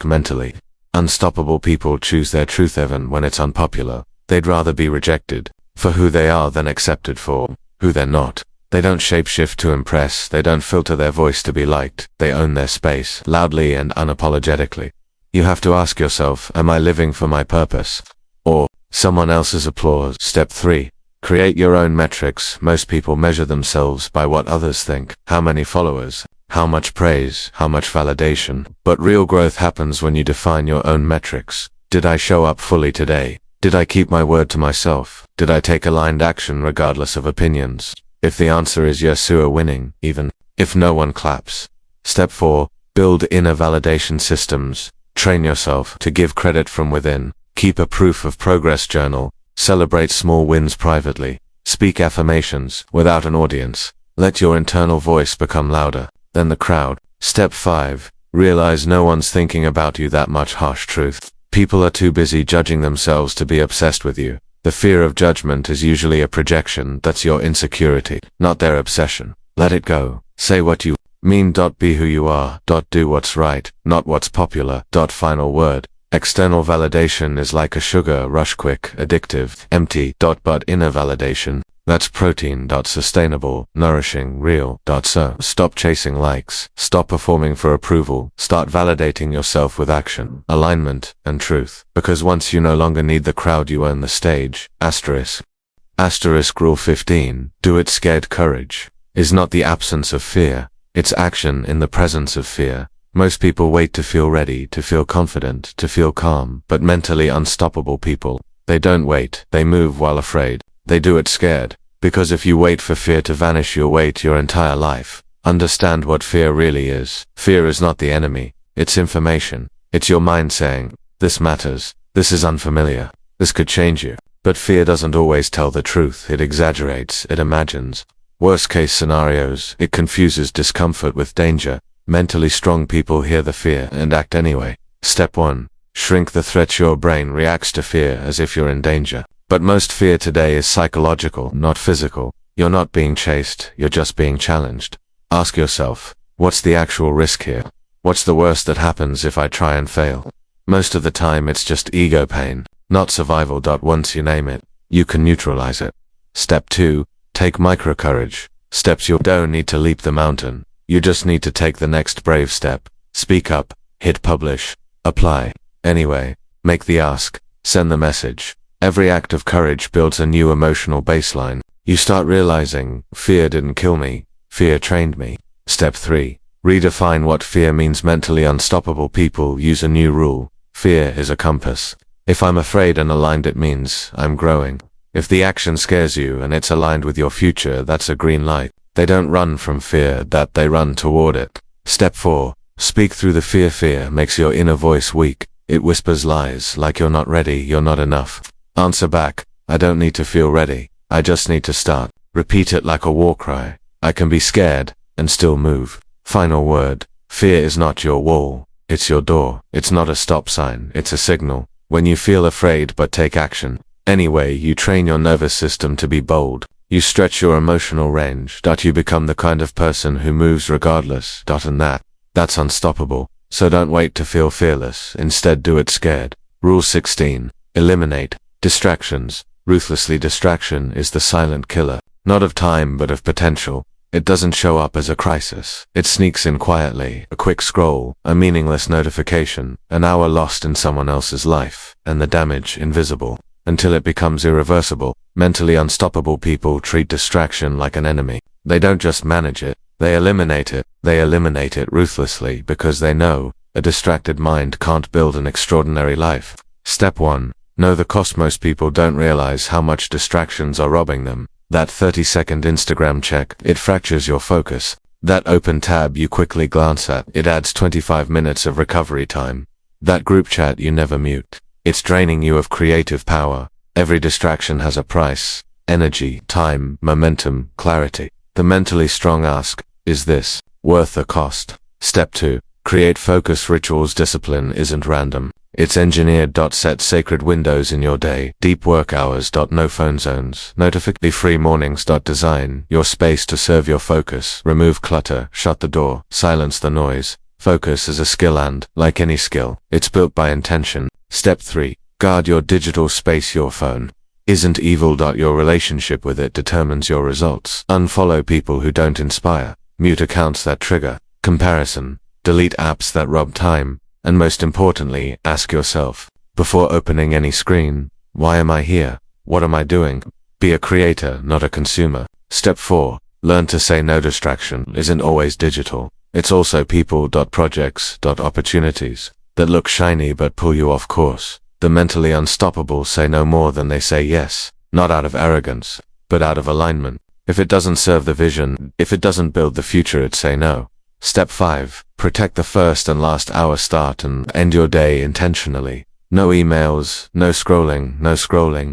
Mentally unstoppable people choose their truth even when it's unpopular. They'd rather be rejected for who they are than accepted for who they're not. They don't shapeshift to impress. They don't filter their voice to be liked. They own their space, loudly and unapologetically. You have to ask yourself, am I living for my purpose? Or someone else's applause? Step 3. Create your own metrics. Most people measure themselves by what others think. How many followers? How much praise? How much validation? But real growth happens when you define your own metrics. Did I show up fully today? Did I keep my word to myself? Did I take aligned action regardless of opinions? If the answer is yes, you are winning, even if no one claps. Step 4. Build inner validation systems. Train yourself to give credit from within. Keep a proof of progress journal. Celebrate small wins privately. Speak affirmations without an audience. Let your internal voice become louder than the crowd. Step 5. Realize no one's thinking about you that much. Harsh truth. People are too busy judging themselves to be obsessed with you. The fear of judgment is usually a projection. That's your insecurity, not their obsession. Let it go. Say what you mean. Be who you are. Do what's right, not what's popular. Final word. External validation is like a sugar rush, quick, addictive, empty. But inner validation, that's protein. Sustainable, nourishing, real. So stop chasing likes. Stop performing for approval. Start validating yourself with action, alignment, and truth. Because once you no longer need the crowd, you own the stage. Asterisk Rule 15. Do it scared. Courage is not the absence of fear. It's action in the presence of fear. Most people wait to feel ready, to feel confident, to feel calm. But mentally unstoppable people, they don't wait. They move while afraid. They do it scared. Because if you wait for fear to vanish, you'll wait your entire life. Understand what fear really is. Fear is not the enemy. It's information. It's your mind saying, this matters. This is unfamiliar. This could change you. But fear doesn't always tell the truth. It exaggerates, it imagines worst case scenarios, it confuses discomfort with danger. Mentally strong people hear the fear and act anyway. Step 1. Shrink the threat. Your brain reacts to fear as if you're in danger. But most fear today is psychological, not physical. You're not being chased, you're just being challenged. Ask yourself, what's the actual risk here? What's the worst that happens if I try and fail? Most of the time it's just ego pain, not survival. Once you name it, you can neutralize it. Step 2. Take micro courage. Steps. You don't need to leap the mountain. You just need to take the next brave step. Speak up, hit publish, apply. Anyway, make the ask, send the message. Every act of courage builds a new emotional baseline. You start realizing, fear didn't kill me, fear trained me. Step 3. Redefine what fear means. Mentally unstoppable people use a new rule. Fear is a compass. If I'm afraid and aligned, it means I'm growing. If the action scares you and it's aligned with your future, that's a green light. They don't run from fear, they run toward it. Step 4. Speak through the fear. Fear makes your inner voice weak. It whispers lies like you're not ready, you're not enough. Answer back, I don't need to feel ready, I just need to start. Repeat it like a war cry. I can be scared and still move. Final word, fear is not your wall, it's your door. It's not a stop sign, it's a signal. When you feel afraid but take action. Anyway, you train your nervous system to be bold. You stretch your emotional range. You become the kind of person who moves regardless. And that's unstoppable. So don't wait to feel fearless, instead do it scared. Rule 16. Eliminate distractions. Ruthlessly, distraction is the silent killer. Not of time but of potential. It doesn't show up as a crisis. It sneaks in quietly. A quick scroll, a meaningless notification, an hour lost in someone else's life, and the damage invisible. Until it becomes irreversible. Mentally unstoppable people treat distraction like an enemy. They don't just manage it, they eliminate it. They eliminate it ruthlessly because they know a distracted mind can't build an extraordinary life. Step 1. Know the cost. Most people don't realize how much distractions are robbing them. That 30-second Instagram check, it fractures your focus. That open tab you quickly glance at, it adds 25 minutes of recovery time. That group chat you never mute, it's draining you of creative power. Every distraction has a price: energy, time, momentum, clarity. The mentally strong ask, is this worth the cost? Step 2. Create focus rituals. Discipline isn't random. It's engineered. Set sacred windows in your day. Deep work hours. No phone zones. Notification-free mornings. Design your space to serve your focus. Remove clutter. Shut the door. Silence the noise. Focus is a skill and, like any skill, it's built by intention. Step 3. Guard your digital space. Your phone isn't evil. Your relationship with it determines your results. Unfollow people who don't inspire. Mute accounts that trigger comparison. Delete apps that rob time. And most importantly, ask yourself, before opening any screen, why am I here? What am I doing? Be a creator, not a consumer. Step 4. Learn to say no. Distraction isn't always digital. It's also people. Projects. Opportunities that look shiny but pull you off course. The mentally unstoppable say no more than they say yes, not out of arrogance, but out of alignment. If it doesn't serve the vision, if it doesn't build the future, it say no. Step 5. Protect the first and last hour. Start and end your day intentionally. No emails, no scrolling,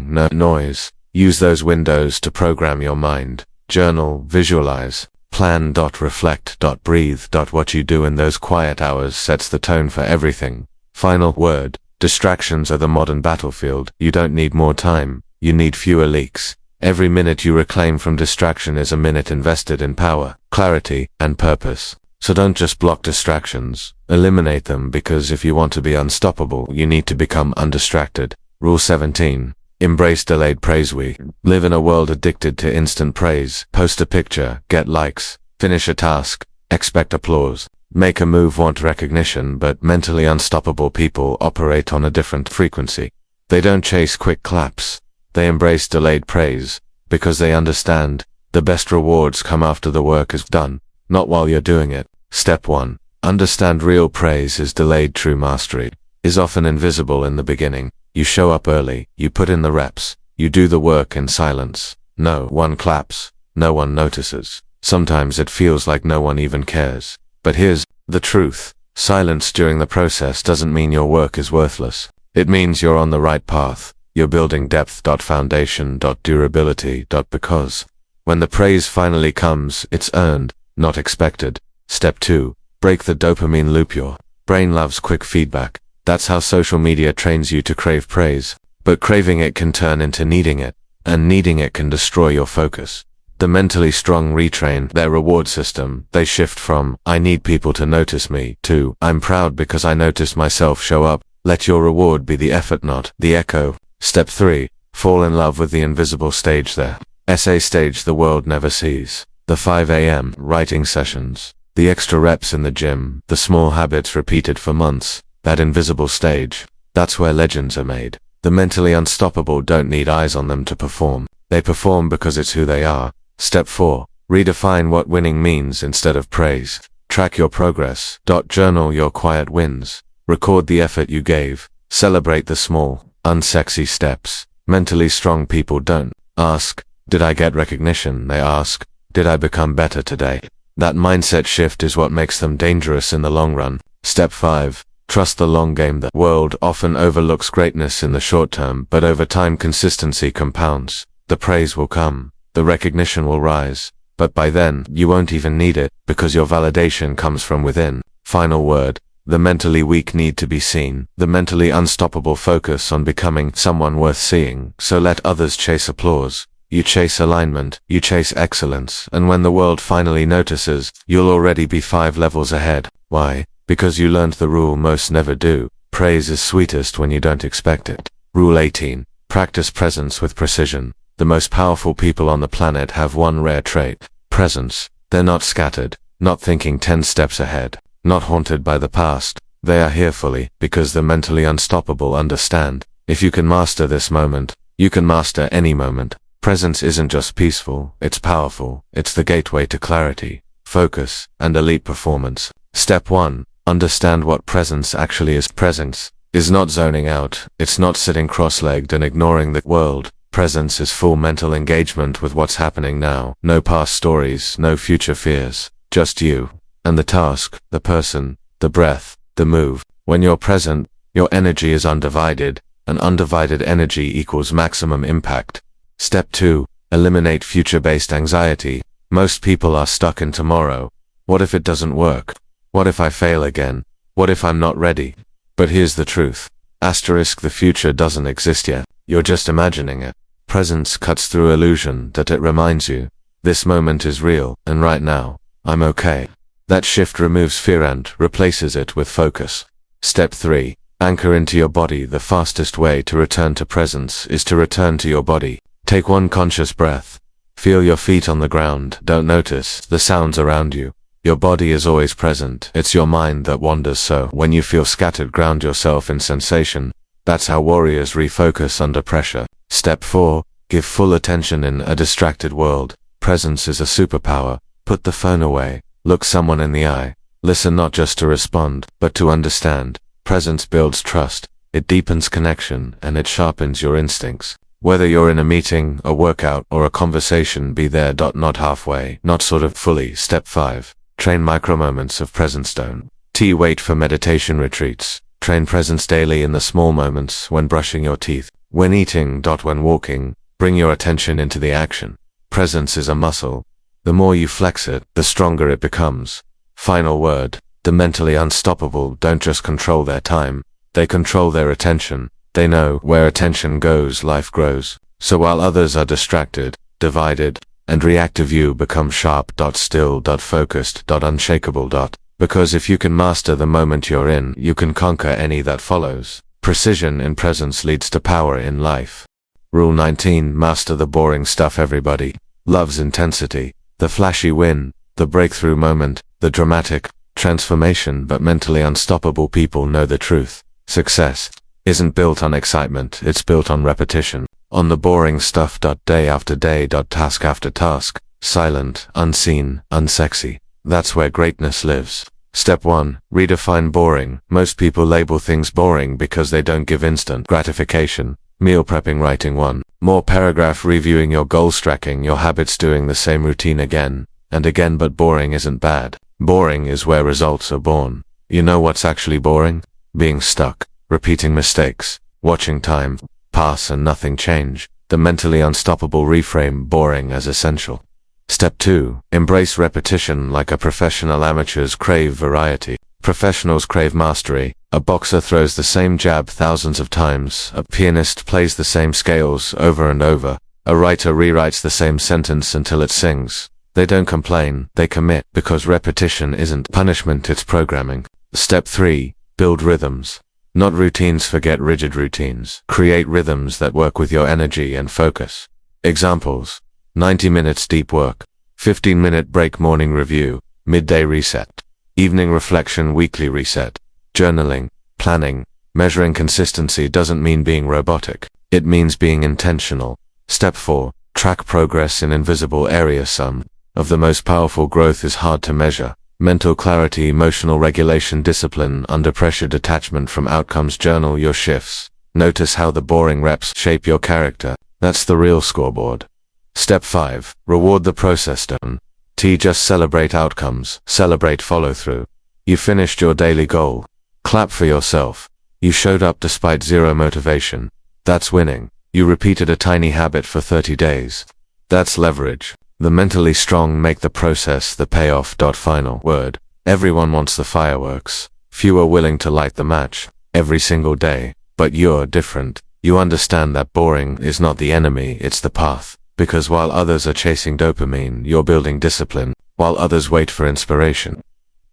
no noise. Use those windows to program your mind. Journal, visualize, plan. Reflect. Breathe. What you do in those quiet hours sets the tone for everything. Final word. Distractions are the modern battlefield. You don't need more time, you need fewer leaks. Every minute you reclaim from distraction is a minute invested in power, clarity, and purpose. So don't just block distractions, eliminate them, because if you want to be unstoppable, you need to become undistracted. Rule 17. Embrace delayed praise. We live in a world addicted to instant praise. Post a picture, get likes, finish a task, expect applause. Make a move, want recognition. But mentally unstoppable people operate on a different frequency. They don't chase quick claps. They embrace delayed praise, because they understand the best rewards come after the work is done, not while you're doing it. Step 1. Understand real praise is delayed. True mastery is often invisible in the beginning. You show up early, you put in the reps, you do the work in silence. No one claps, no one notices. Sometimes it feels like no one even cares. But here's the truth. Silence during the process doesn't mean your work is worthless. It means you're on the right path. You're building depth. Foundation. Durability. Because when the praise finally comes, it's earned, not expected. Step 2. Break the dopamine loop. Your brain loves quick feedback. That's how social media trains you to crave praise. But craving it can turn into needing it, and needing it can destroy your focus. The mentally strong retrain their reward system. They shift from, I need people to notice me, to, I'm proud because I noticed myself show up. Let your reward be the effort, not the echo. Step 3. Fall in love with the invisible stage. There. Essay stage the world never sees. The 5 a.m. writing sessions. The extra reps in the gym. The small habits repeated for months. That invisible stage. That's where legends are made. The mentally unstoppable don't need eyes on them to perform. They perform because it's who they are. Step 4. Redefine what winning means instead of praise. Track your progress. Journal your quiet wins. Record the effort you gave. Celebrate the small, unsexy steps. Mentally strong people don't ask, did I get recognition? They ask, did I become better today? That mindset shift is what makes them dangerous in the long run. Step 5. Trust the long game. The world often overlooks greatness in the short term, but over time consistency compounds. The praise will come. The recognition will rise. But by then, you won't even need it, because your validation comes from within. Final word. The mentally weak need to be seen. The mentally unstoppable focus on becoming someone worth seeing. So let others chase applause. You chase alignment, you chase excellence, and when the world finally notices, you'll already be 5 levels ahead. Why? Because you learned the rule most never do. Praise is sweetest when you don't expect it. Rule 18. Practice presence with precision. The most powerful people on the planet have one rare trait. Presence. They're not scattered, not thinking 10 steps ahead, not haunted by the past. They are here fully, because the mentally unstoppable understand. If you can master this moment, you can master any moment. Presence isn't just peaceful, it's powerful. It's the gateway to clarity, focus, and elite performance. Step 1. Understand what presence actually is. Presence is not zoning out. It's not sitting cross-legged and ignoring the world. Presence is full mental engagement with what's happening now. No past stories, no future fears. Just you. And the task, the person, the breath, the move. When you're present, your energy is undivided, and undivided energy equals maximum impact. Step 2. Eliminate future-based anxiety. Most people are stuck in tomorrow. What if it doesn't work? What if I fail again? What if I'm not ready? But here's the truth. The future doesn't exist yet. You're just imagining it. Presence cuts through illusion that it reminds you. This moment is real, and right now, I'm okay. That shift removes fear and replaces it with focus. Step 3. Anchor into your body. The fastest way to return to presence is to return to your body. Take one conscious breath. Feel your feet on the ground. Don't notice the sounds around you. Your body is always present. It's your mind that wanders. So when you feel scattered, ground yourself in sensation. That's how warriors refocus under pressure. Step 4. Give full attention in a distracted world. Presence is a superpower. Put the phone away. Look someone in the eye. Listen not just to respond, but to understand. Presence builds trust. It deepens connection, and it sharpens your instincts. Whether you're in a meeting, a workout, or a conversation, be there. Not halfway, not sort of, fully. Step 5. Train micro-moments of presence. Don't wait for meditation retreats. Train presence daily in the small moments, when brushing your teeth, when eating. When walking. Bring your attention into the action. Presence is a muscle. The more you flex it, the stronger it becomes. Final word. The mentally unstoppable don't just control their time. They control their attention. They know where attention goes, life grows. So while others are distracted, divided, and reactive, you become sharp. Still. Focused. Unshakable. Because if you can master the moment you're in, you can conquer any that follows. Precision in presence leads to power in life. Rule 19. Master the boring stuff. Everybody loves intensity, the flashy win, the breakthrough moment, the dramatic transformation, but mentally unstoppable people know the truth. Success isn't built on excitement, it's built on repetition. On the boring stuff. Day after day. Task after task. Silent, unseen, unsexy. That's where greatness lives. Step 1. Redefine boring. Most people label things boring because they don't give instant gratification. Meal prepping, writing 1 more paragraph, reviewing your goals, tracking your habits, doing the same routine again and again. But boring isn't bad. Boring is where results are born. You know what's actually boring? Being stuck, repeating mistakes, watching time pass and nothing change. The mentally unstoppable reframe boring as essential. Step 2. Embrace repetition like a professional. Amateurs crave variety. Professionals crave mastery. A boxer throws the same jab thousands of times. A pianist plays the same scales over and over. A writer rewrites the same sentence until it sings. They don't complain, they commit, because repetition isn't punishment, it's programming. Step 3. Build rhythms. Not routines. Forget rigid routines. Create rhythms that work with your energy and focus. Examples: 90 minutes deep work, 15-minute break, morning review, midday reset, evening reflection, weekly reset. Journaling, planning, measuring. Consistency doesn't mean being robotic. It means being intentional. Step 4. Track progress in invisible areas. Some of the most powerful growth is hard to measure. Mental clarity, emotional regulation, discipline, under pressure, detachment from outcomes. Journal your shifts. Notice how the boring reps shape your character. That's the real scoreboard. Step 5. Reward the process. Don't just celebrate outcomes, celebrate follow-through. You finished your daily goal. Clap for yourself. You showed up despite zero motivation. That's winning. You repeated a tiny habit for 30 days. That's leverage. The mentally strong make the process the payoff. Final word. Everyone wants the fireworks. Few are willing to light the match every single day. But you're different. You understand that boring is not the enemy, it's the path. Because while others are chasing dopamine, you're building discipline. While others wait for inspiration,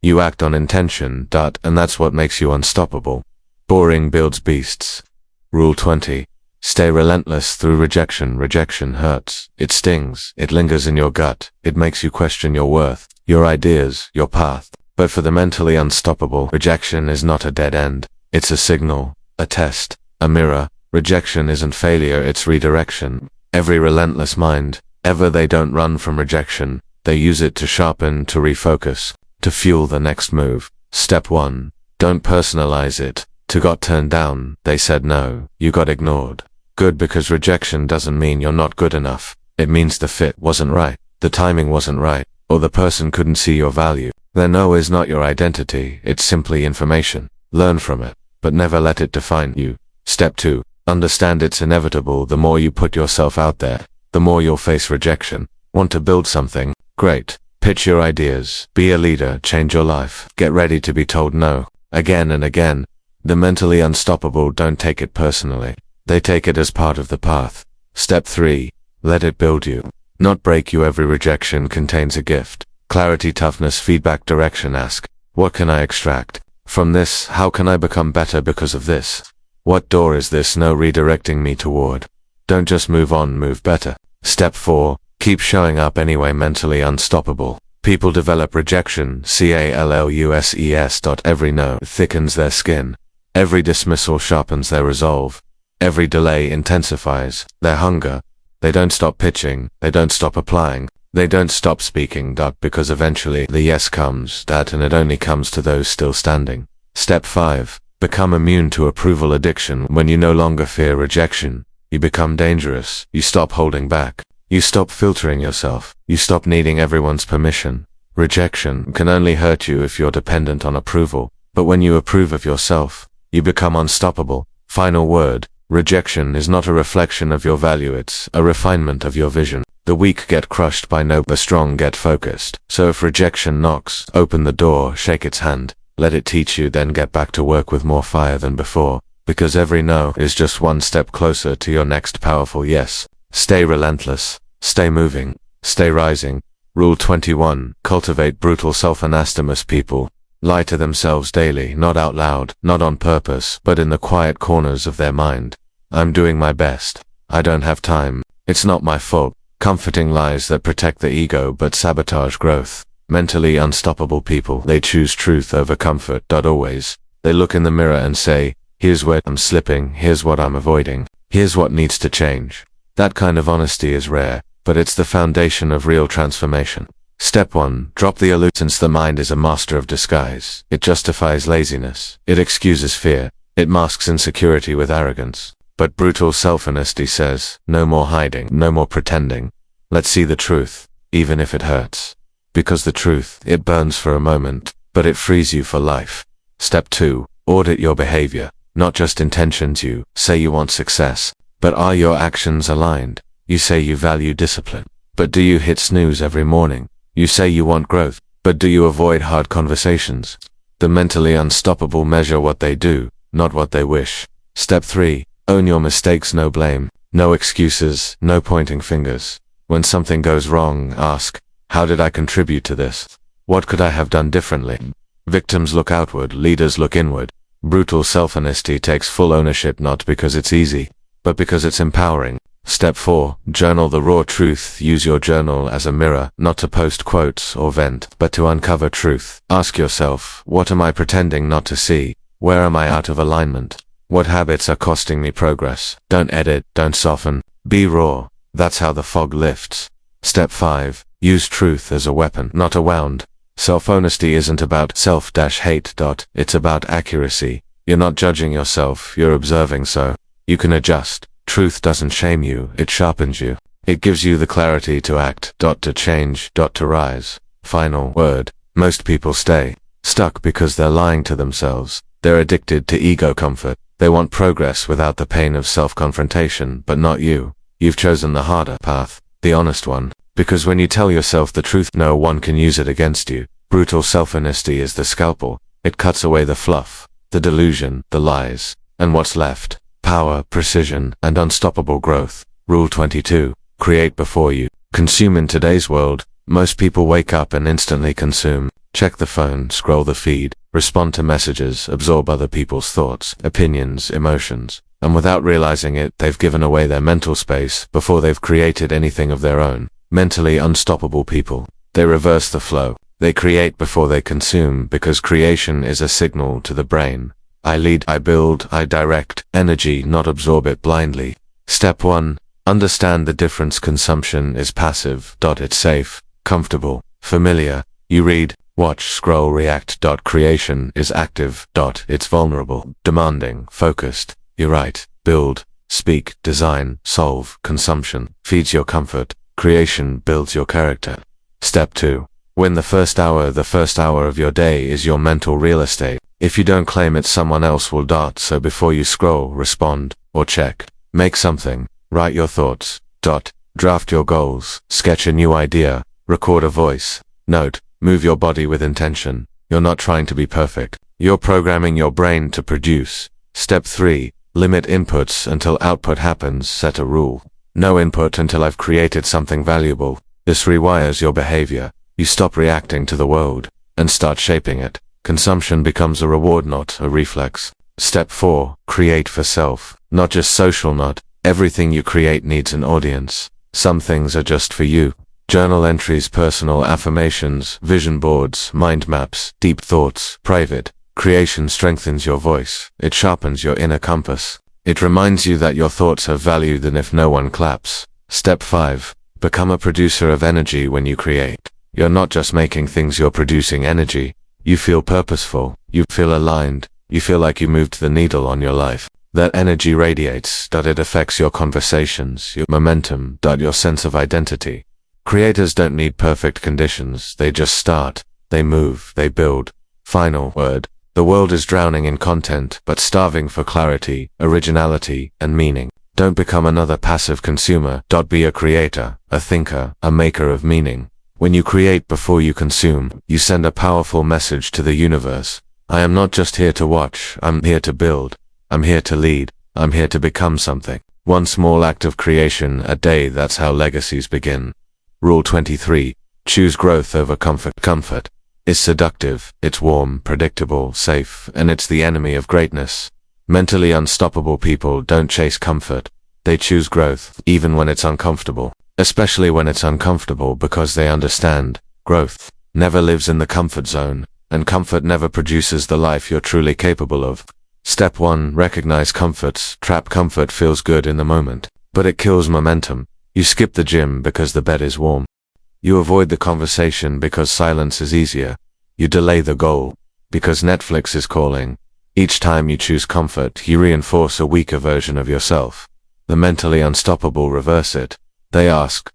you act on intention. And that's what makes you unstoppable. Boring builds beasts. Rule 20. Stay relentless through rejection. Rejection hurts. It stings. It lingers in your gut. It makes you question your worth, your ideas, your path. But for the mentally unstoppable, rejection is not a dead end. It's a signal, a test, a mirror. Rejection isn't failure, it's redirection. Every relentless mind, they don't run from rejection. They use it to sharpen, to refocus, to fuel the next move. Step 1. Don't personalize it. To got turned down, they said no, you got ignored. Good, because rejection doesn't mean you're not good enough. It means the fit wasn't right, the timing wasn't right, or the person couldn't see your value. Their no is not your identity, it's simply information. Learn from it, but never let it define you. Step 2. Understand it's inevitable. The more you put yourself out there, the more you'll face rejection. Want to build something? Great. Pitch your ideas. Be a leader. Change your life. Get ready to be told no, again and again. The mentally unstoppable don't take it personally. They take it as part of the path. Step 3. Let it build you, not break you. Every rejection contains a gift. Clarity, toughness, feedback, direction. Ask, what can I extract from this? How can I become better because of this? What door is this no redirecting me toward? Don't just move on, move better. Step 4. Keep showing up anyway. Mentally unstoppable people develop rejection, CALLUSES. Every no thickens their skin. Every dismissal sharpens their resolve. Every delay intensifies their hunger. They don't stop pitching, they don't stop applying, they don't stop speaking. Because eventually the yes comes, and it only comes to those still standing. Step 5. Become immune to approval addiction. When you no longer fear rejection, you become dangerous. You stop holding back. You stop filtering yourself. You stop needing everyone's permission. Rejection can only hurt you if you're dependent on approval. But when you approve of yourself, you become unstoppable. Final word. Rejection is not a reflection of your value, it's a refinement of your vision. The weak get crushed by no, the strong get focused. So if rejection knocks, open the door, shake its hand. Let it teach you, then get back to work with more fire than before. Because every no is just one step closer to your next powerful yes. Stay relentless. Stay moving. Stay rising. Rule 21. Cultivate brutal self-anastomos. People lie to themselves daily, not out loud, not on purpose, but in the quiet corners of their mind. I'm doing my best. I don't have time. It's not my fault. Comforting lies that protect the ego but sabotage growth. Mentally unstoppable people, they choose truth over comfort. Always. They look in the mirror and say, here's where I'm slipping, here's what I'm avoiding, here's what needs to change. That kind of honesty is rare, but it's the foundation of real transformation. Step 1. Drop the illusion. Since the mind is a master of disguise, it justifies laziness, it excuses fear, it masks insecurity with arrogance. But brutal self-honesty says, no more hiding, no more pretending. Let's see the truth, even if it hurts. Because the truth, it burns for a moment, but it frees you for life. Step 2. Audit your behavior, not just intentions. You say you want success, But are your actions aligned? You say you value discipline, but do you hit snooze every morning? You say you want growth, but do you avoid hard conversations? The mentally unstoppable measure what they do, not what they wish. Step 3. Own your mistakes. No blame, no excuses, no pointing fingers. When something goes wrong, ask, how did I contribute to this? What could I have done differently? Victims look outward, leaders look inward. Brutal self-honesty takes full ownership, not because it's easy, but because it's empowering. Step 4. Journal the raw truth. Use your journal as a mirror, not to post quotes or vent, but to uncover truth. Ask yourself, what am I pretending not to see? Where am I out of alignment? What habits are costing me progress? Don't edit, don't soften. Be raw. That's how the fog lifts. Step 5. Use truth as a weapon, not a wound. Self-honesty isn't about self-hate. It's about accuracy. You're not judging yourself, you're observing, so you can adjust. Truth doesn't shame you, it sharpens you. It gives you the clarity to act, to change, to rise. Final word. Most people stay stuck because they're lying to themselves. They're addicted to ego comfort. They want progress without the pain of self-confrontation, but not you. You've chosen the harder path, the honest one. Because when you tell yourself the truth, no one can use it against you. Brutal self-honesty is the scalpel. It cuts away the fluff, the delusion, the lies. And what's left? Power, precision, and unstoppable growth. Rule 22. Create before you consume. In today's world, most people wake up and instantly consume. Check the phone, scroll the feed, respond to messages, absorb other people's thoughts, opinions, emotions. And without realizing it, they've given away their mental space before they've created anything of their own. Mentally unstoppable people. They reverse the flow. They create before they consume, because creation is a signal to the brain. I lead, I build, I direct energy, not absorb it blindly. Step 1. Understand the difference. Consumption is passive. It's safe, comfortable, familiar. You read, watch, scroll, react. Creation is active. It's vulnerable, demanding, focused. You write, build, speak, design, solve. Consumption feeds your comfort. Creation builds your character. Step 2. Win the first hour. The first hour of your day is your mental real estate. If you don't claim it, someone else will. So before you scroll, respond, or check. Make something. Write your thoughts. Draft your goals. Sketch a new idea. Record a voice. Note. Move your body with intention. You're not trying to be perfect. You're programming your brain to produce. Step 3. Limit inputs until output happens. Set a rule. No input until I've created something valuable. This rewires your behavior. You stop reacting to the world and start shaping it. Consumption becomes a reward, not a reflex. Step 4. Create for self, not just social. Not everything you create needs an audience. Some things are just for you. Journal entries, personal affirmations, vision boards, mind maps, deep thoughts, private. Creation strengthens your voice. It sharpens your inner compass. It reminds you that your thoughts have value even if no one claps. Step 5. Become a producer of energy. When you create, you're not just making things, you're producing energy. You feel purposeful. You feel aligned. You feel like you moved the needle on your life. That energy radiates. It affects your conversations, your momentum, your sense of identity. Creators don't need perfect conditions. They just start. They move. They build. Final word. The world is drowning in content, but starving for clarity, originality, and meaning. Don't become another passive consumer. Be a creator, a thinker, a maker of meaning. When you create before you consume, you send a powerful message to the universe. I am not just here to watch, I'm here to build. I'm here to lead. I'm here to become something. One small act of creation a day, that's how legacies begin. Rule 23. Choose growth over comfort. Comfort is seductive, it's warm, predictable, safe, and it's the enemy of greatness. Mentally unstoppable people don't chase comfort. They choose growth, even when it's uncomfortable. Especially when it's uncomfortable, because they understand growth never lives in the comfort zone, and comfort never produces the life you're truly capable of. Step 1. Recognize comforts. Trap comfort feels good in the moment, but it kills momentum. You skip the gym because the bed is warm. You avoid the conversation because silence is easier. You delay the goal because Netflix is calling. Each time you choose comfort, you reinforce a weaker version of yourself. The mentally unstoppable reverse it. They ask,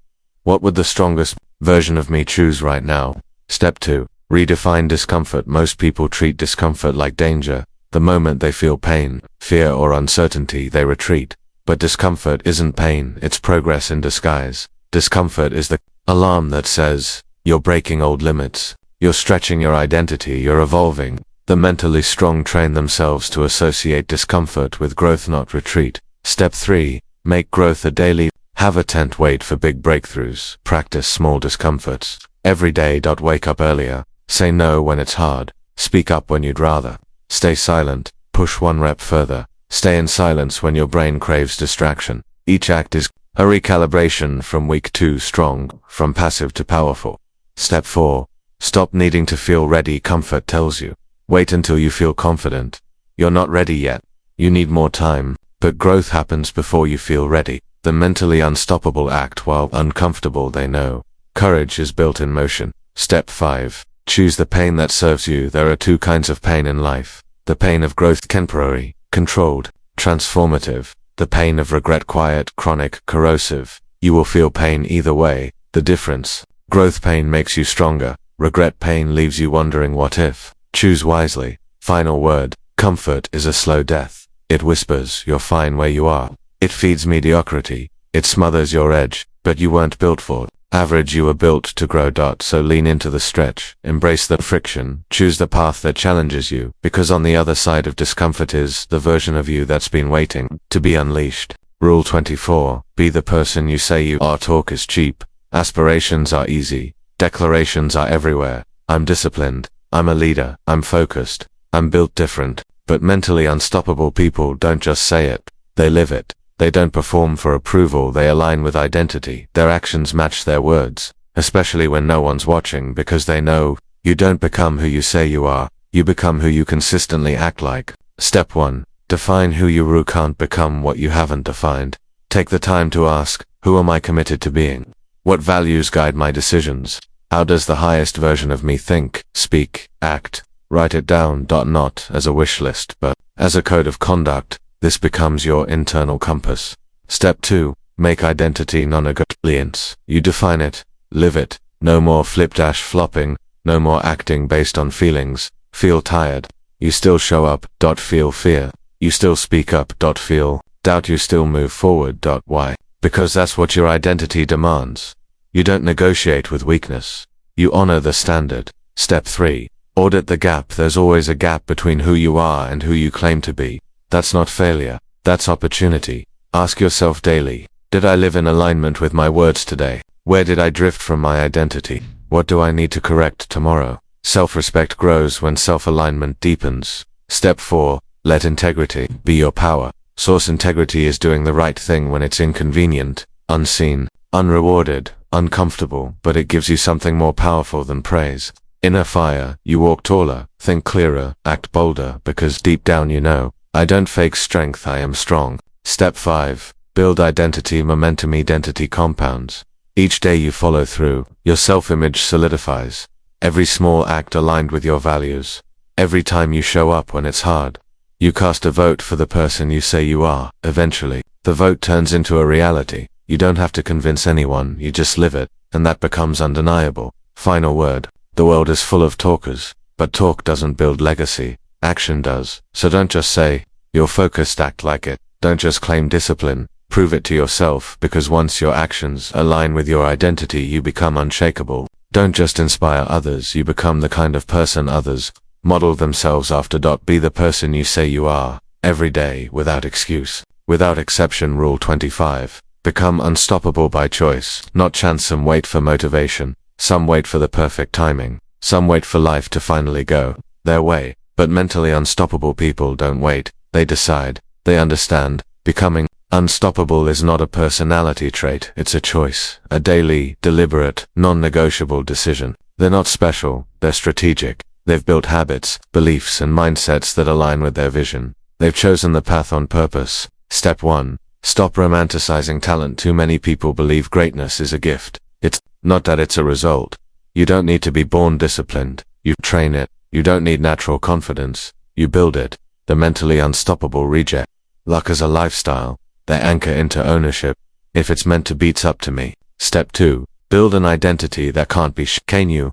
what would the strongest version of me choose right now? Step 2. Redefine discomfort. Most people treat discomfort like danger. The moment they feel pain, fear, or uncertainty, they retreat. But discomfort isn't pain, it's progress in disguise. Discomfort is the alarm that says, you're breaking old limits. You're stretching your identity, you're evolving. The mentally strong train themselves to associate discomfort with growth, not retreat. Step 3. Make growth a daily. Have a tent, wait for big breakthroughs. Practice small discomforts. Every day. Wake up earlier. Say no when it's hard. Speak up when you'd rather. Stay silent. Push one rep further. Stay in silence when your brain craves distraction. Each act is a recalibration from weak to strong, from passive to powerful. Step 4. Stop needing to feel ready. Comfort tells you, wait until you feel confident. You're not ready yet. You need more time. But growth happens before you feel ready. The mentally unstoppable act while uncomfortable, they know. Courage is built in motion. Step 5. Choose the pain that serves you. There are 2 kinds of pain in life. The pain of growth, temporary, controlled, transformative. The pain of regret, quiet, chronic, corrosive. You will feel pain either way. The difference: growth pain makes you stronger. Regret pain leaves you wondering what if. Choose wisely. Final word: comfort is a slow death. It whispers, you're fine where you are. It feeds mediocrity. It smothers your edge, but you weren't built for average, you were built to grow. So lean into the stretch. Embrace the friction. Choose the path that challenges you, because on the other side of discomfort is the version of you that's been waiting to be unleashed. Rule 24. Be the person you say you are. Talk is cheap. Aspirations are easy. Declarations are everywhere. I'm disciplined. I'm a leader. I'm focused. I'm built different. But mentally unstoppable people don't just say it. They live it. They don't perform for approval. They align with identity. Their actions match their words, especially when no one's watching, because they know you don't become who you say you are. You become who you consistently act like. Step 1. Define who you are. Can't become what you haven't defined. Take the time to ask, who am I committed to being? What values guide my decisions? How does the highest version of me think, speak, act? Write it down. Not as a wish list, but as a code of conduct. This becomes your internal compass. Step 2. Make identity non-negotiable. You define it, live it. No more flopping. No more acting based on feelings. Feel tired. You still show up. Feel fear. You still speak up. Feel doubt. You still move forward. Why? Because that's what your identity demands. You don't negotiate with weakness. You honor the standard. Step 3. Audit the gap. There's always a gap between who you are and who you claim to be. That's not failure. That's opportunity. Ask yourself daily, did I live in alignment with my words today? Where did I drift from my identity? What do I need to correct tomorrow? Self-respect grows when self-alignment deepens. Step 4. Let integrity be your power. Source integrity is doing the right thing when it's inconvenient, unseen, unrewarded, uncomfortable, but it gives you something more powerful than praise. Inner fire. You walk taller, think clearer, act bolder, because deep down you know, I don't fake strength, I am strong. Step 5. Build identity momentum. Identity compounds. Each day you follow through, your self-image solidifies. Every small act aligned with your values. Every time you show up when it's hard. You cast a vote for the person you say you are. Eventually, the vote turns into a reality. You don't have to convince anyone, you just live it, and that becomes undeniable. Final word. The world is full of talkers, but talk doesn't build legacy. Action does. So don't just say you're focused, act like it. Don't just claim discipline, prove it to yourself, because once your actions align with your identity, you become unshakable. Don't just inspire others, you become the kind of person others model themselves after. Be the person you say you are, every day, without excuse, without exception. Rule 25. Become unstoppable by choice, not chance. Some wait for motivation, some wait for the perfect timing, some wait for life to finally go their way. But mentally unstoppable people don't wait, they decide, they understand. Becoming unstoppable is not a personality trait, it's a choice, a daily, deliberate, non-negotiable decision. They're not special, they're strategic. They've built habits, beliefs, and mindsets that align with their vision. They've chosen the path on purpose. Step 1. Stop romanticizing talent. Too many people believe greatness is a gift. It's not that, it's a result. You don't need to be born disciplined, you train it. You don't need natural confidence, you build it. The mentally unstoppable reject luck as a lifestyle. They anchor into ownership. If it's meant to, beats up to me. Step 2. Build an identity that can't be shaken. You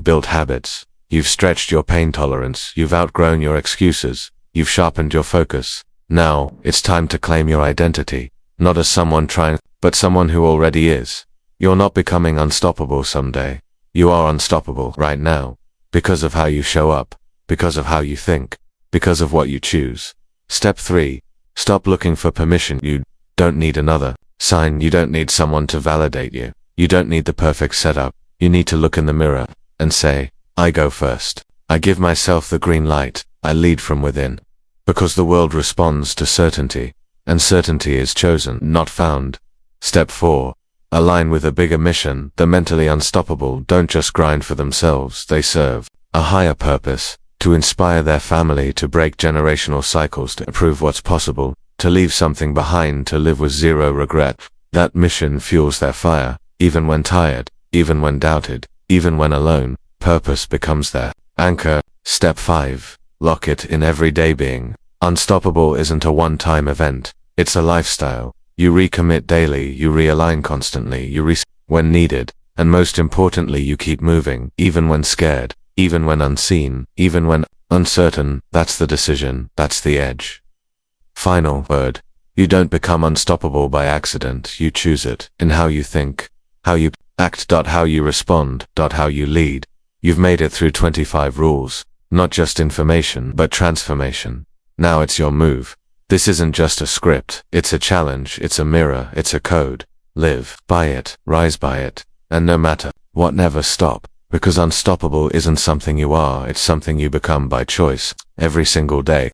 build habits. You've stretched your pain tolerance, you've outgrown your excuses, you've sharpened your focus. Now, it's time to claim your identity, not as someone trying, but someone who already is. You're not becoming unstoppable someday. You are unstoppable right now, because of how you show up, because of how you think, because of what you choose. Step 3. Stop looking for permission. You don't need another sign. You don't need someone to validate you. You don't need the perfect setup. You need to look in the mirror and say, I go first. I give myself the green light. I lead from within. Because the world responds to certainty, and certainty is chosen, not found. Step 4. Align with a bigger mission. The mentally unstoppable don't just grind for themselves. They serve a higher purpose, to inspire their family, to break generational cycles, to prove what's possible, to leave something behind, to live with zero regret. That mission fuels their fire, even when tired, even when doubted, even when alone. Purpose becomes their anchor. Step 5. Lock it in everyday being. Unstoppable isn't a one-time event. It's a lifestyle. You recommit daily, you realign constantly, you when needed, and most importantly you keep moving, even when scared, even when unseen, even when uncertain. That's the decision, that's the edge. Final word. You don't become unstoppable by accident. You choose it in how you think, how you act, how you respond, how you lead. You've made it through 25 rules, not just information, but transformation. Now it's your move. This isn't just a script, it's a challenge, it's a mirror, it's a code. Live by it, rise by it, and no matter what, never stop. Because unstoppable isn't something you are, it's something you become by choice, every single day.